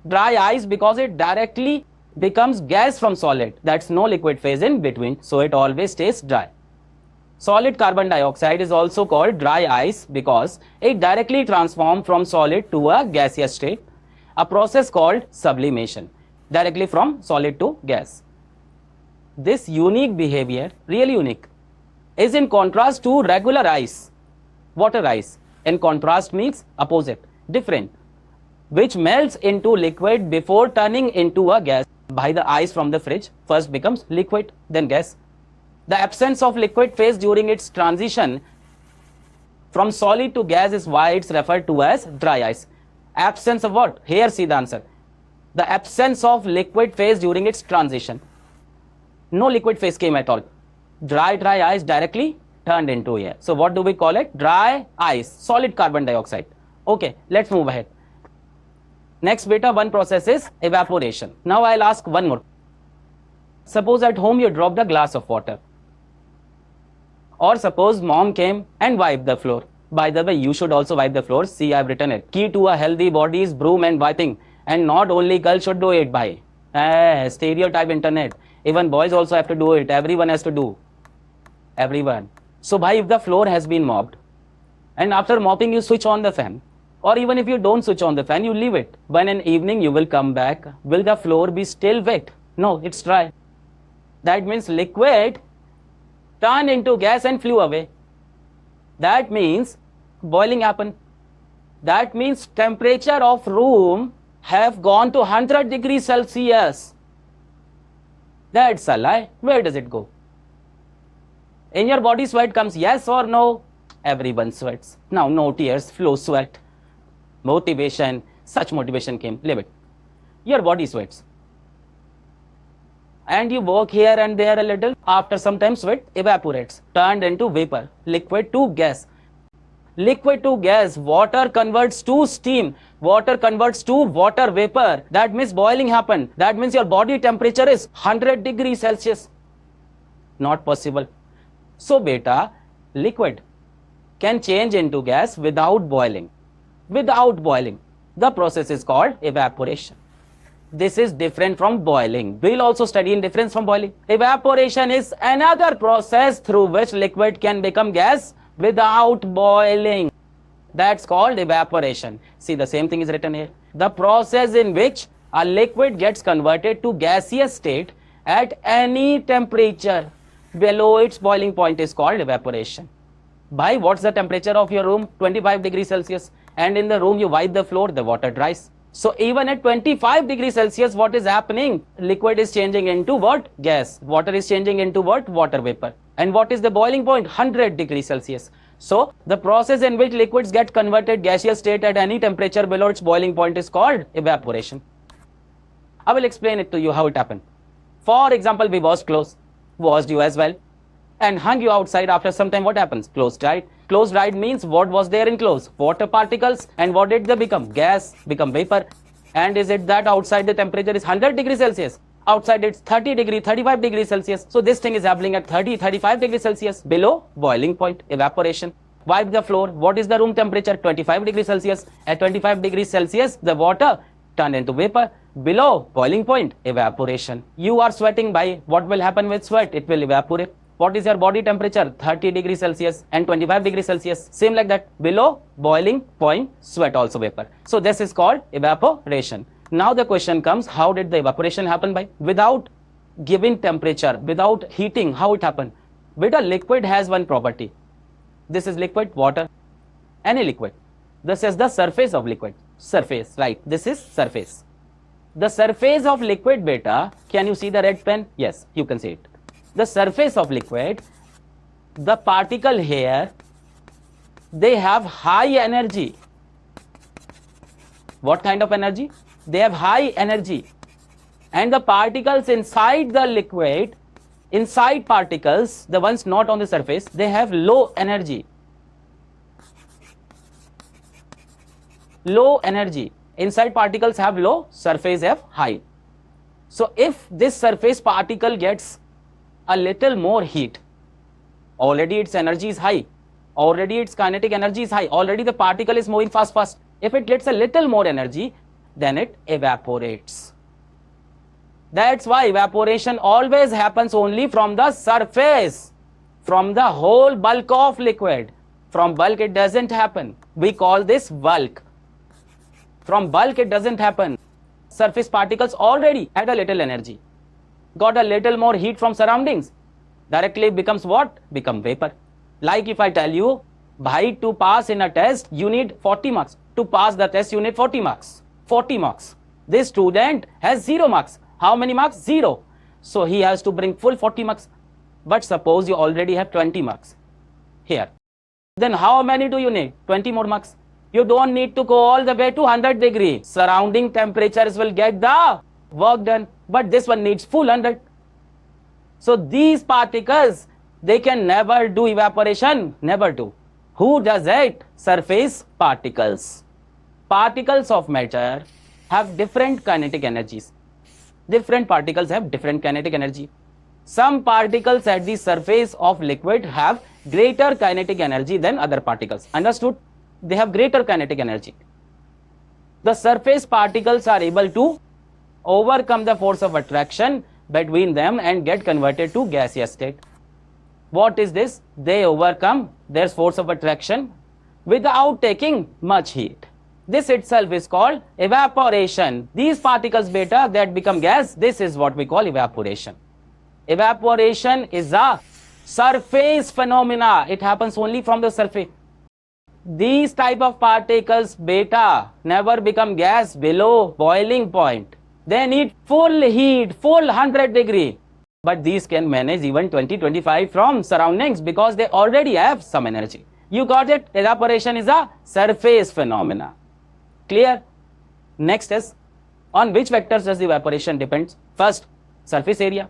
Dry ice because it directly becomes gas from solid. That's no liquid phase in between. So it always stays dry. Solid carbon dioxide is also called dry ice because it directly transforms from solid to a gaseous state, a process called sublimation, directly from solid to gas. This unique behavior, really unique, is in contrast to regular ice, water ice. In contrast means opposite, different, which melts into liquid before turning into a gas by the ice from the fridge. First becomes liquid, then gas. The absence of liquid phase during its transition from solid to gas is why it's referred to as dry ice. Absence of what? Here see the answer. The absence of liquid phase during its transition. No liquid phase came at all. Dry ice directly turned into air. So what do we call it? Dry ice, solid carbon dioxide. Okay, let's move ahead. Next beta, one process is evaporation. Now I'll ask one more. Suppose at home you dropped a glass of water. Or suppose mom came and wiped the floor. By the way, you should also wipe the floor. See, I've written it. Key to a healthy body is broom and wiping. And not only girls should do it by. Stereotype internet. Even boys also have to do it. Everyone has to do. Everyone. So, bhai, if the floor has been mopped, and after mopping you switch on the fan, or even if you don't switch on the fan, you leave it. When in evening you will come back, will the floor be still wet? No, it's dry. That means liquid turned into gas and flew away. That means boiling happened. That means temperature of room have gone to 100 degrees Celsius. That's a lie. Where does it go? In your body sweat comes, yes or no? Everyone sweats. Now no tears flow sweat. Motivation, such motivation came, leave it. Your body sweats. And you work here and there a little. After some time sweat evaporates, turned into vapor, liquid to gas. Liquid to gas, water converts to steam, water converts to water vapor. That means boiling happened. That means your body temperature is 100 degrees Celsius. Not possible. So beta, liquid can change into gas without boiling. Without boiling. The process is called evaporation. This is different from boiling. We'll also study in difference from boiling. Evaporation is another process through which liquid can become gas without boiling. That's called evaporation. See, the same thing is written here. The process in which a liquid gets converted to gaseous state at any temperature below its boiling point is called evaporation. By what's the temperature of your room? 25 degrees Celsius. And in the room you wipe the floor, the water dries. So even at 25 degrees Celsius, what is happening? Liquid is changing into what? Gas. Water is changing into what? Water vapor. And what is the boiling point? 100 degrees Celsius. So the process in which liquids get converted gaseous state at any temperature below its boiling point is called evaporation. I will explain it to you how it happened. For example, we washed clothes, washed you as well, and hung you outside. After some time, what happens? Clothes dried. Clothes dried means what was there in clothes? Water particles. And what did they become? Gas, become vapor. And is it that outside the temperature is 100 degrees Celsius? Outside it's 30 degree, 35 degrees Celsius. So this thing is happening at 30, 35 degrees Celsius below boiling point, evaporation. Wipe the floor. What is the room temperature? 25 degrees Celsius. At 25 degrees Celsius, the water turned into vapor. Below boiling point, evaporation. You are sweating by what will happen with sweat? It will evaporate. What is your body temperature? 30 degrees Celsius and 25 degrees Celsius. Same like that. Below boiling point, sweat also vapor. So this is called evaporation. Now the question comes, how did the evaporation happen by? Without giving temperature, without heating, how it happened? Beta, liquid has one property. This is liquid, water, any liquid. This is the surface of liquid. Surface, right? This is surface. The surface of liquid, beta, can you see the red pen? Yes, you can see it. The surface of liquid, the particle here, they have high energy. What kind of energy? They have high energy. And the particles inside the liquid, inside particles, the ones not on the surface, they have low energy. Low energy. Inside particles have low, surface have high. So if this surface particle gets a little more heat, already its energy is high, already its kinetic energy is high, already the particle is moving fast. If it gets a little more energy, then it evaporates. That's why evaporation always happens only from the surface, from the whole bulk of liquid. From bulk it doesn't happen. We call this bulk. From bulk it doesn't happen. Surface particles already had a little energy, got a little more heat from surroundings, directly becomes what? Become vapor. Like if I tell you, bhai, to pass in a test, you need 40 marks. To pass the test, you need 40 marks. 40 marks. This student has 0 marks. How many marks? 0. So he has to bring full 40 marks. But suppose you already have 20 marks here. Then how many do you need? 20 more marks. You don't need to go all the way to 100 degrees. Surrounding temperatures will get the work done. But this one needs full 100. So these particles, they can never do evaporation. Never do. Who does it? Surface particles. Particles of matter have different kinetic energies. Different particles have different kinetic energy. Some particles at the surface of liquid have greater kinetic energy than other particles. Understood? They have greater kinetic energy. The surface particles are able to overcome the force of attraction between them and get converted to gaseous state. What is this? They overcome their force of attraction without taking much heat. This itself is called evaporation. These particles, beta, that become gas, this is what we call evaporation. Evaporation is a surface phenomena. It happens only from the surface. These type of particles, beta, never become gas below boiling point. They need full heat, full 100 degree. but these can manage even 20-25 from surroundings because they already have some energy. You got it? Evaporation is a surface phenomena. Clear? Next is, on which vectors does the evaporation depends? First, surface area.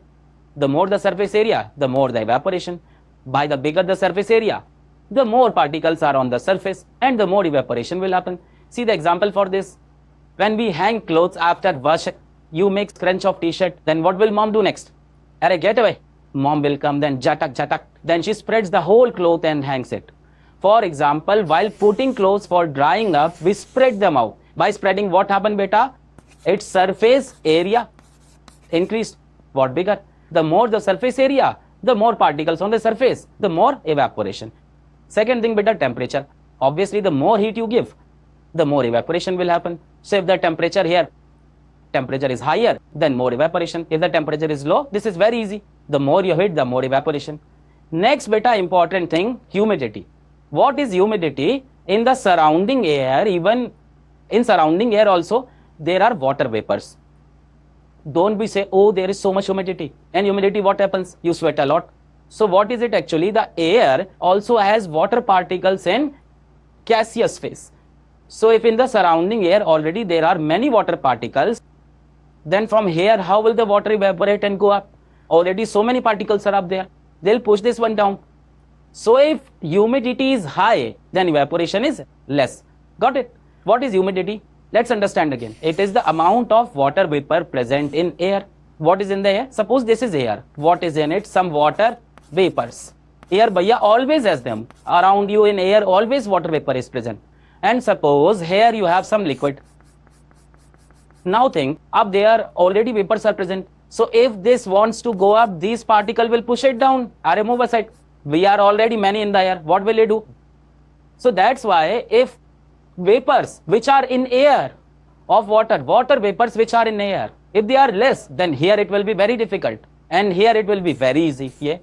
The more the surface area, the more the evaporation. By the bigger the surface area, the more particles are on the surface and the more evaporation will happen. See the example for this. When we hang clothes after wash, you make scrunch of t-shirt, then what will mom do next? Arey, get away. Mom will come, then jatak jatak. Then she spreads the whole cloth and hangs it. For example, while putting clothes for drying up, we spread them out. By spreading, what happened, beta? Its surface area increased. What bigger? The more the surface area, the more particles on the surface, the more evaporation. Second thing, beta, temperature. Obviously, the more heat you give, the more evaporation will happen. So if the temperature here, temperature is higher, then more evaporation. If the temperature is low, this is very easy. The more you heat, the more evaporation. Next, beta, important thing, humidity. What is humidity? In the surrounding air, even in surrounding air also, there are water vapors. Don't be say, oh, there is so much humidity. And humidity, what happens? You sweat a lot. So what is it actually? The air also has water particles in gaseous phase. So if in the surrounding air already there are many water particles, then from here, how will the water evaporate and go up? Already so many particles are up there. They'll push this one down. So if humidity is high, then evaporation is less. Got it? What is humidity? Let's understand again. It is the amount of water vapor present in air. What is in the air? Suppose this is air. What is in it? Some water vapors. Air bhaiya always has them. Around you in air always water vapor is present. And suppose here you have some liquid. Now think, up there already vapors are present. So if this wants to go up, these particle will push it down. Are move aside. We are already many in the air. What will it do? So that's why if vapors which are in air of water vapors which are in air, if they are less, then here it will be very difficult. And here it will be very easy. Yeah.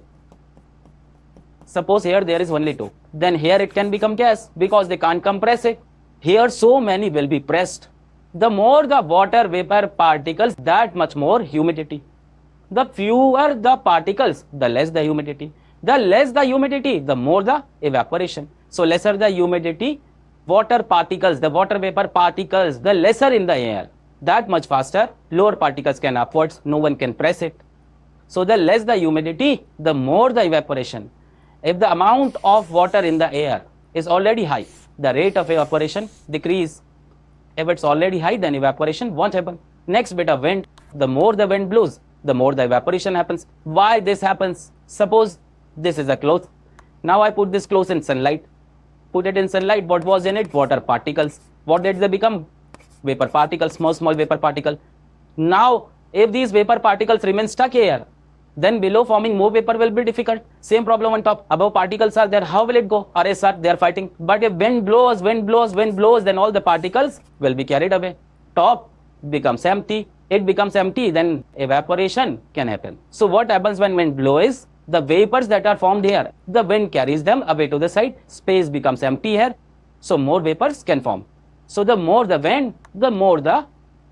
Suppose here there is only two. Then here it can become gas because they can't compress it. Here so many will be pressed. The more the water vapor particles, that much more humidity. The fewer the particles, the less the humidity. The less the humidity, the more the evaporation. So lesser the humidity, water particles, the water vapor particles, the lesser in the air, that much faster, lower particles can upwards, no one can press it. So the less the humidity, the more the evaporation. If the amount of water in the air is already high, the rate of evaporation decrease. If it's already high, then evaporation won't happen. Next bit of wind, the more the wind blows, the more the evaporation happens. Why this happens? Suppose this is a cloth. Now I put this cloth in sunlight. Put it in sunlight, what was in it? Water particles. What did they become? Vapor particles, small vapor particle. Now, if these vapor particles remain stuck here, then below forming more vapor will be difficult. Same problem on top. Above particles are there, how will it go? Arey sir, they are fighting. But if wind blows, then all the particles will be carried away. Top becomes empty. It becomes empty, then evaporation can happen. So what happens when wind blows? The vapors that are formed here, the wind carries them away to the side. Space becomes empty here. So more vapors can form. So the more the wind, the more the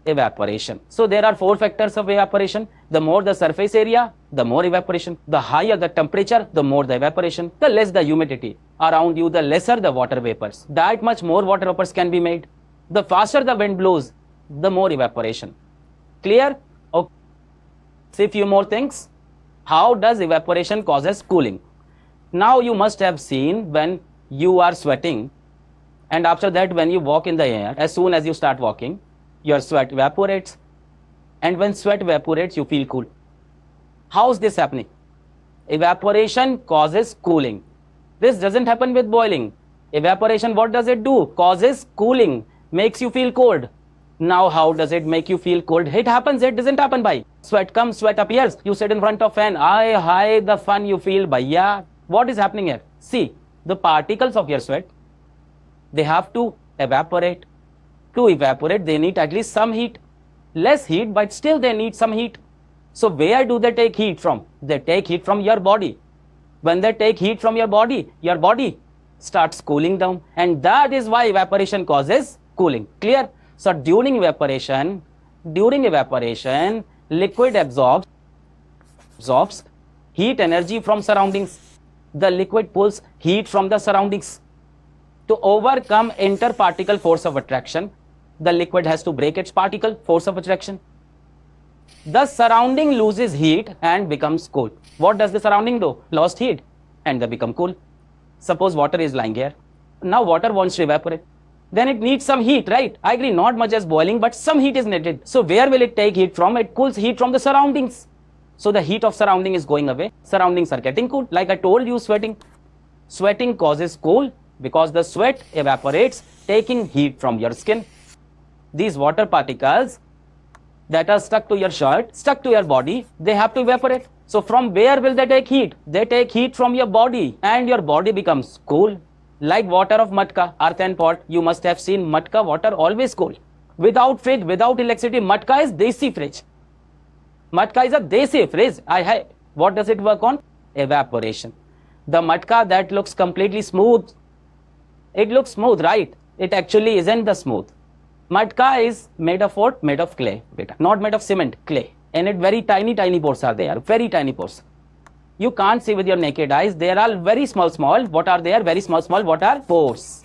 evaporation. So there are four factors of evaporation. The more the surface area, the more evaporation. The higher the temperature, the more the evaporation. The less the humidity around you, the lesser the water vapors. That much more water vapors can be made. The faster the wind blows, the more evaporation. Clear? Okay. See few more things. How does evaporation causes cooling? Now you must have seen when you are sweating, and after that when you walk in the air, as soon as you start walking, your sweat evaporates, and when sweat evaporates, you feel cool. How is this happening? Evaporation causes cooling. This doesn't happen with boiling. Evaporation, what does it do? Causes cooling, makes you feel cold. Now how does it make you feel cold? It happens, it doesn't happen by sweat comes, sweat appears. You sit in front of fan, hi, the fun you feel, bhaiya. What is happening here? See, the particles of your sweat, they have to evaporate. To evaporate, they need at least some heat. Less heat, but still they need some heat. So where do they take heat from? They take heat from your body. When they take heat from your body starts cooling down. And that is why evaporation causes cooling. Clear? So during evaporation, liquid absorbs absorbs heat energy from surroundings. The liquid pulls heat from the surroundings. To overcome interparticle force of attraction, the liquid has to break its particle force of attraction. The surrounding loses heat and becomes cool. What does the surrounding do? Lost heat and they become cool. Suppose water is lying here. Now water wants to evaporate. Then it needs some heat, right? I agree, not much as boiling, but some heat is needed. So where will it take heat from? It pulls heat from the surroundings. So the heat of surrounding is going away. Surroundings are getting cool. Like I told you, sweating. Sweating causes cool because the sweat evaporates, taking heat from your skin. These water particles that are stuck to your shirt, stuck to your body, they have to evaporate. So from where will they take heat? They take heat from your body and your body becomes cool. Like water of matka, earthen pot, you must have seen matka water always cool. Without fridge, without electricity, matka is desi fridge. Matka is a desi fridge. What does it work on? Evaporation. The matka that looks completely smooth, it looks smooth, right? It actually isn't the smooth. Matka is made of what? Made of clay, beta. Not made of cement, clay. And it very tiny pores are there, very tiny pores. You can't see with your naked eyes. They are all very small. What are there? Very small. What are pores?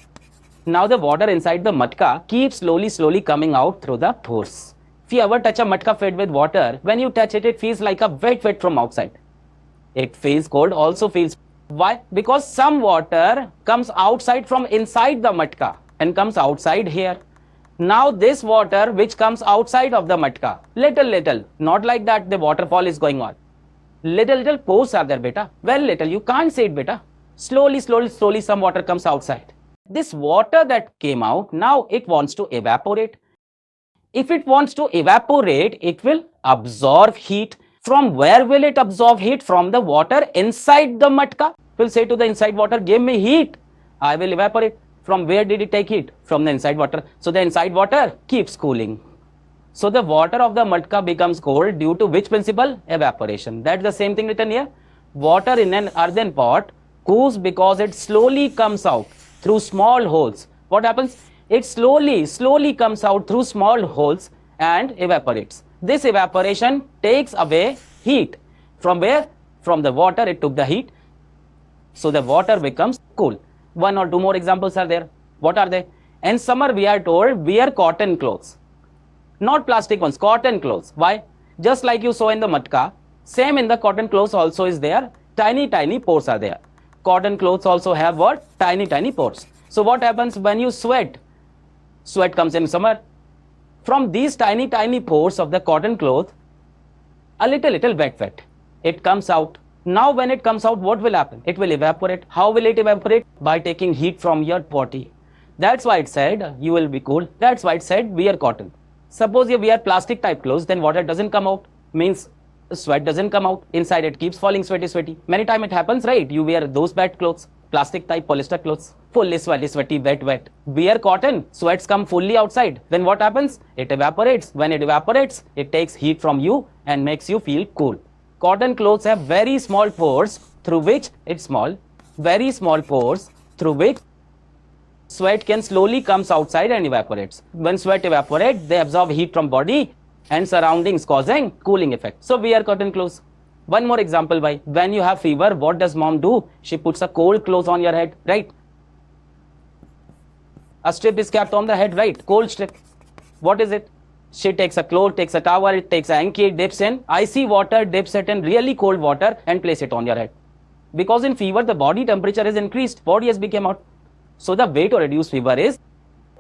Now the water inside the matka keeps slowly coming out through the pores. If you ever touch a matka filled with water, when you touch it, it feels like a wet from outside. It feels cold, also feels. Why? Because some water comes outside from inside the matka and comes outside here. Now this water which comes outside of the matka, little, not like that the waterfall is going on. Little pores are there, beta. Well, little, you can't see it, beta. Slowly some water comes outside. This water that came out, now it wants to evaporate. If it wants to evaporate, it will absorb heat. From where will it absorb heat? From the water inside the matka. It will say to the inside water, give me heat. I will evaporate. From where did it take heat? From the inside water. So the inside water keeps cooling. So the water of the matka becomes cold due to which principle? Evaporation. That's the same thing written here. Water in an earthen pot cools because it slowly comes out through small holes. What happens? It slowly comes out through small holes and evaporates. This evaporation takes away heat. From where? From the water it took the heat. So the water becomes cool. One or two more examples are there. What are they? In summer we are told wear cotton clothes. Not plastic ones, cotton clothes. Why? Just like you saw in the matka, same in the cotton clothes also is there. Tiny pores are there. Cotton clothes also have what? Tiny pores. So what happens when you sweat? Sweat comes in summer. From these tiny pores of the cotton cloth, a little wet. It comes out. Now when it comes out, what will happen? It will evaporate. How will it evaporate? By taking heat from your body. That's why it said you will be cool. That's why it said wear cotton. Suppose you wear plastic type clothes, then water doesn't come out. Means sweat doesn't come out. Inside it keeps falling sweaty. Many times it happens, right? You wear those bad clothes, plastic type polyester clothes, fully sweaty, wet. Wear cotton, sweats come fully outside. Then what happens? It evaporates. When it evaporates, it takes heat from you and makes you feel cool. Cotton clothes have very small pores through which very small pores through which sweat can slowly comes outside and evaporates. When sweat evaporates, they absorb heat from body and surroundings causing cooling effect. So wear cotton clothes. One more example, why? When you have fever, what does mom do? She puts a cold cloth on your head, right? A strip is kept on the head, right? Cold strip. What is it? She takes a cloth, takes a towel, takes a hanky, dips in icy water, dips it in really cold water and place it on your head. Because in fever, the body temperature is increased, body has become hot. So the way to reduce fever is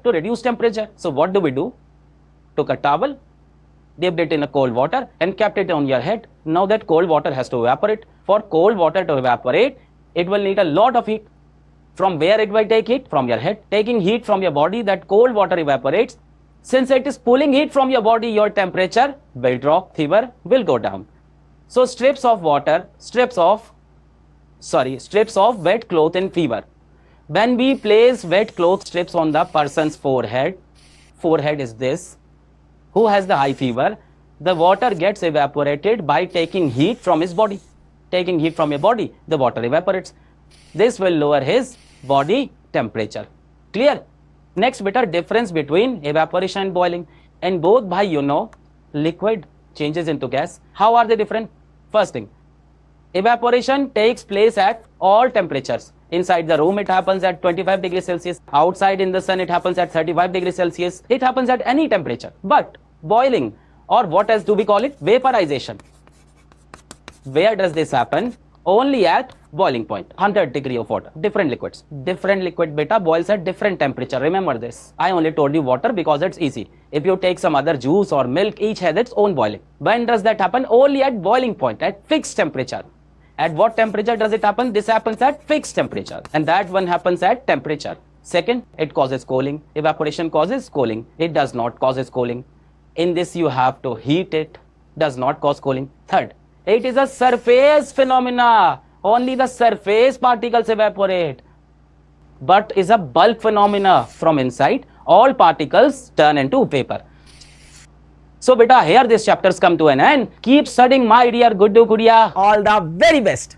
to reduce temperature. So what do? Took a towel, dipped it in a cold water and kept it on your head. Now that cold water has to evaporate. For cold water to evaporate, it will need a lot of heat. From where it will take heat? From your head. Taking heat from your body, that cold water evaporates. Since it is pulling heat from your body, your temperature will drop, fever will go down. So strips of wet cloth in fever. When we place wet cloth strips on the person's forehead is this, who has the high fever, the water gets evaporated by taking heat from his body. Taking heat from your body, the water evaporates. This will lower his body temperature. Clear? Next, better difference between evaporation and boiling. In both, liquid changes into gas. How are they different? First thing, Evaporation takes place at all temperatures. Inside the room, it happens at 25 degrees Celsius. Outside in the sun, it happens at 35 degrees Celsius. It happens at any temperature. But boiling, or what else do we call it? Vaporization. Where does this happen? Only at boiling point, 100 degree of water. Different liquids. Different liquid beta boils at different temperature. Remember this. I only told you water because it's easy. If you take some other juice or milk, each has its own boiling. When does that happen? Only at boiling point, at fixed temperature. At what temperature does it happen? This happens at fixed temperature. And that one happens at temperature. Second, it causes cooling. Evaporation causes cooling. It does not cause cooling. In this, you have to heat it. Does not cause cooling. Third, it is a surface phenomena. Only the surface particles evaporate. But is a bulk phenomena from inside. All particles turn into vapor. So beta, here this chapters come to an end. Keep studying, my dear Guddu Gudiya. All the very best.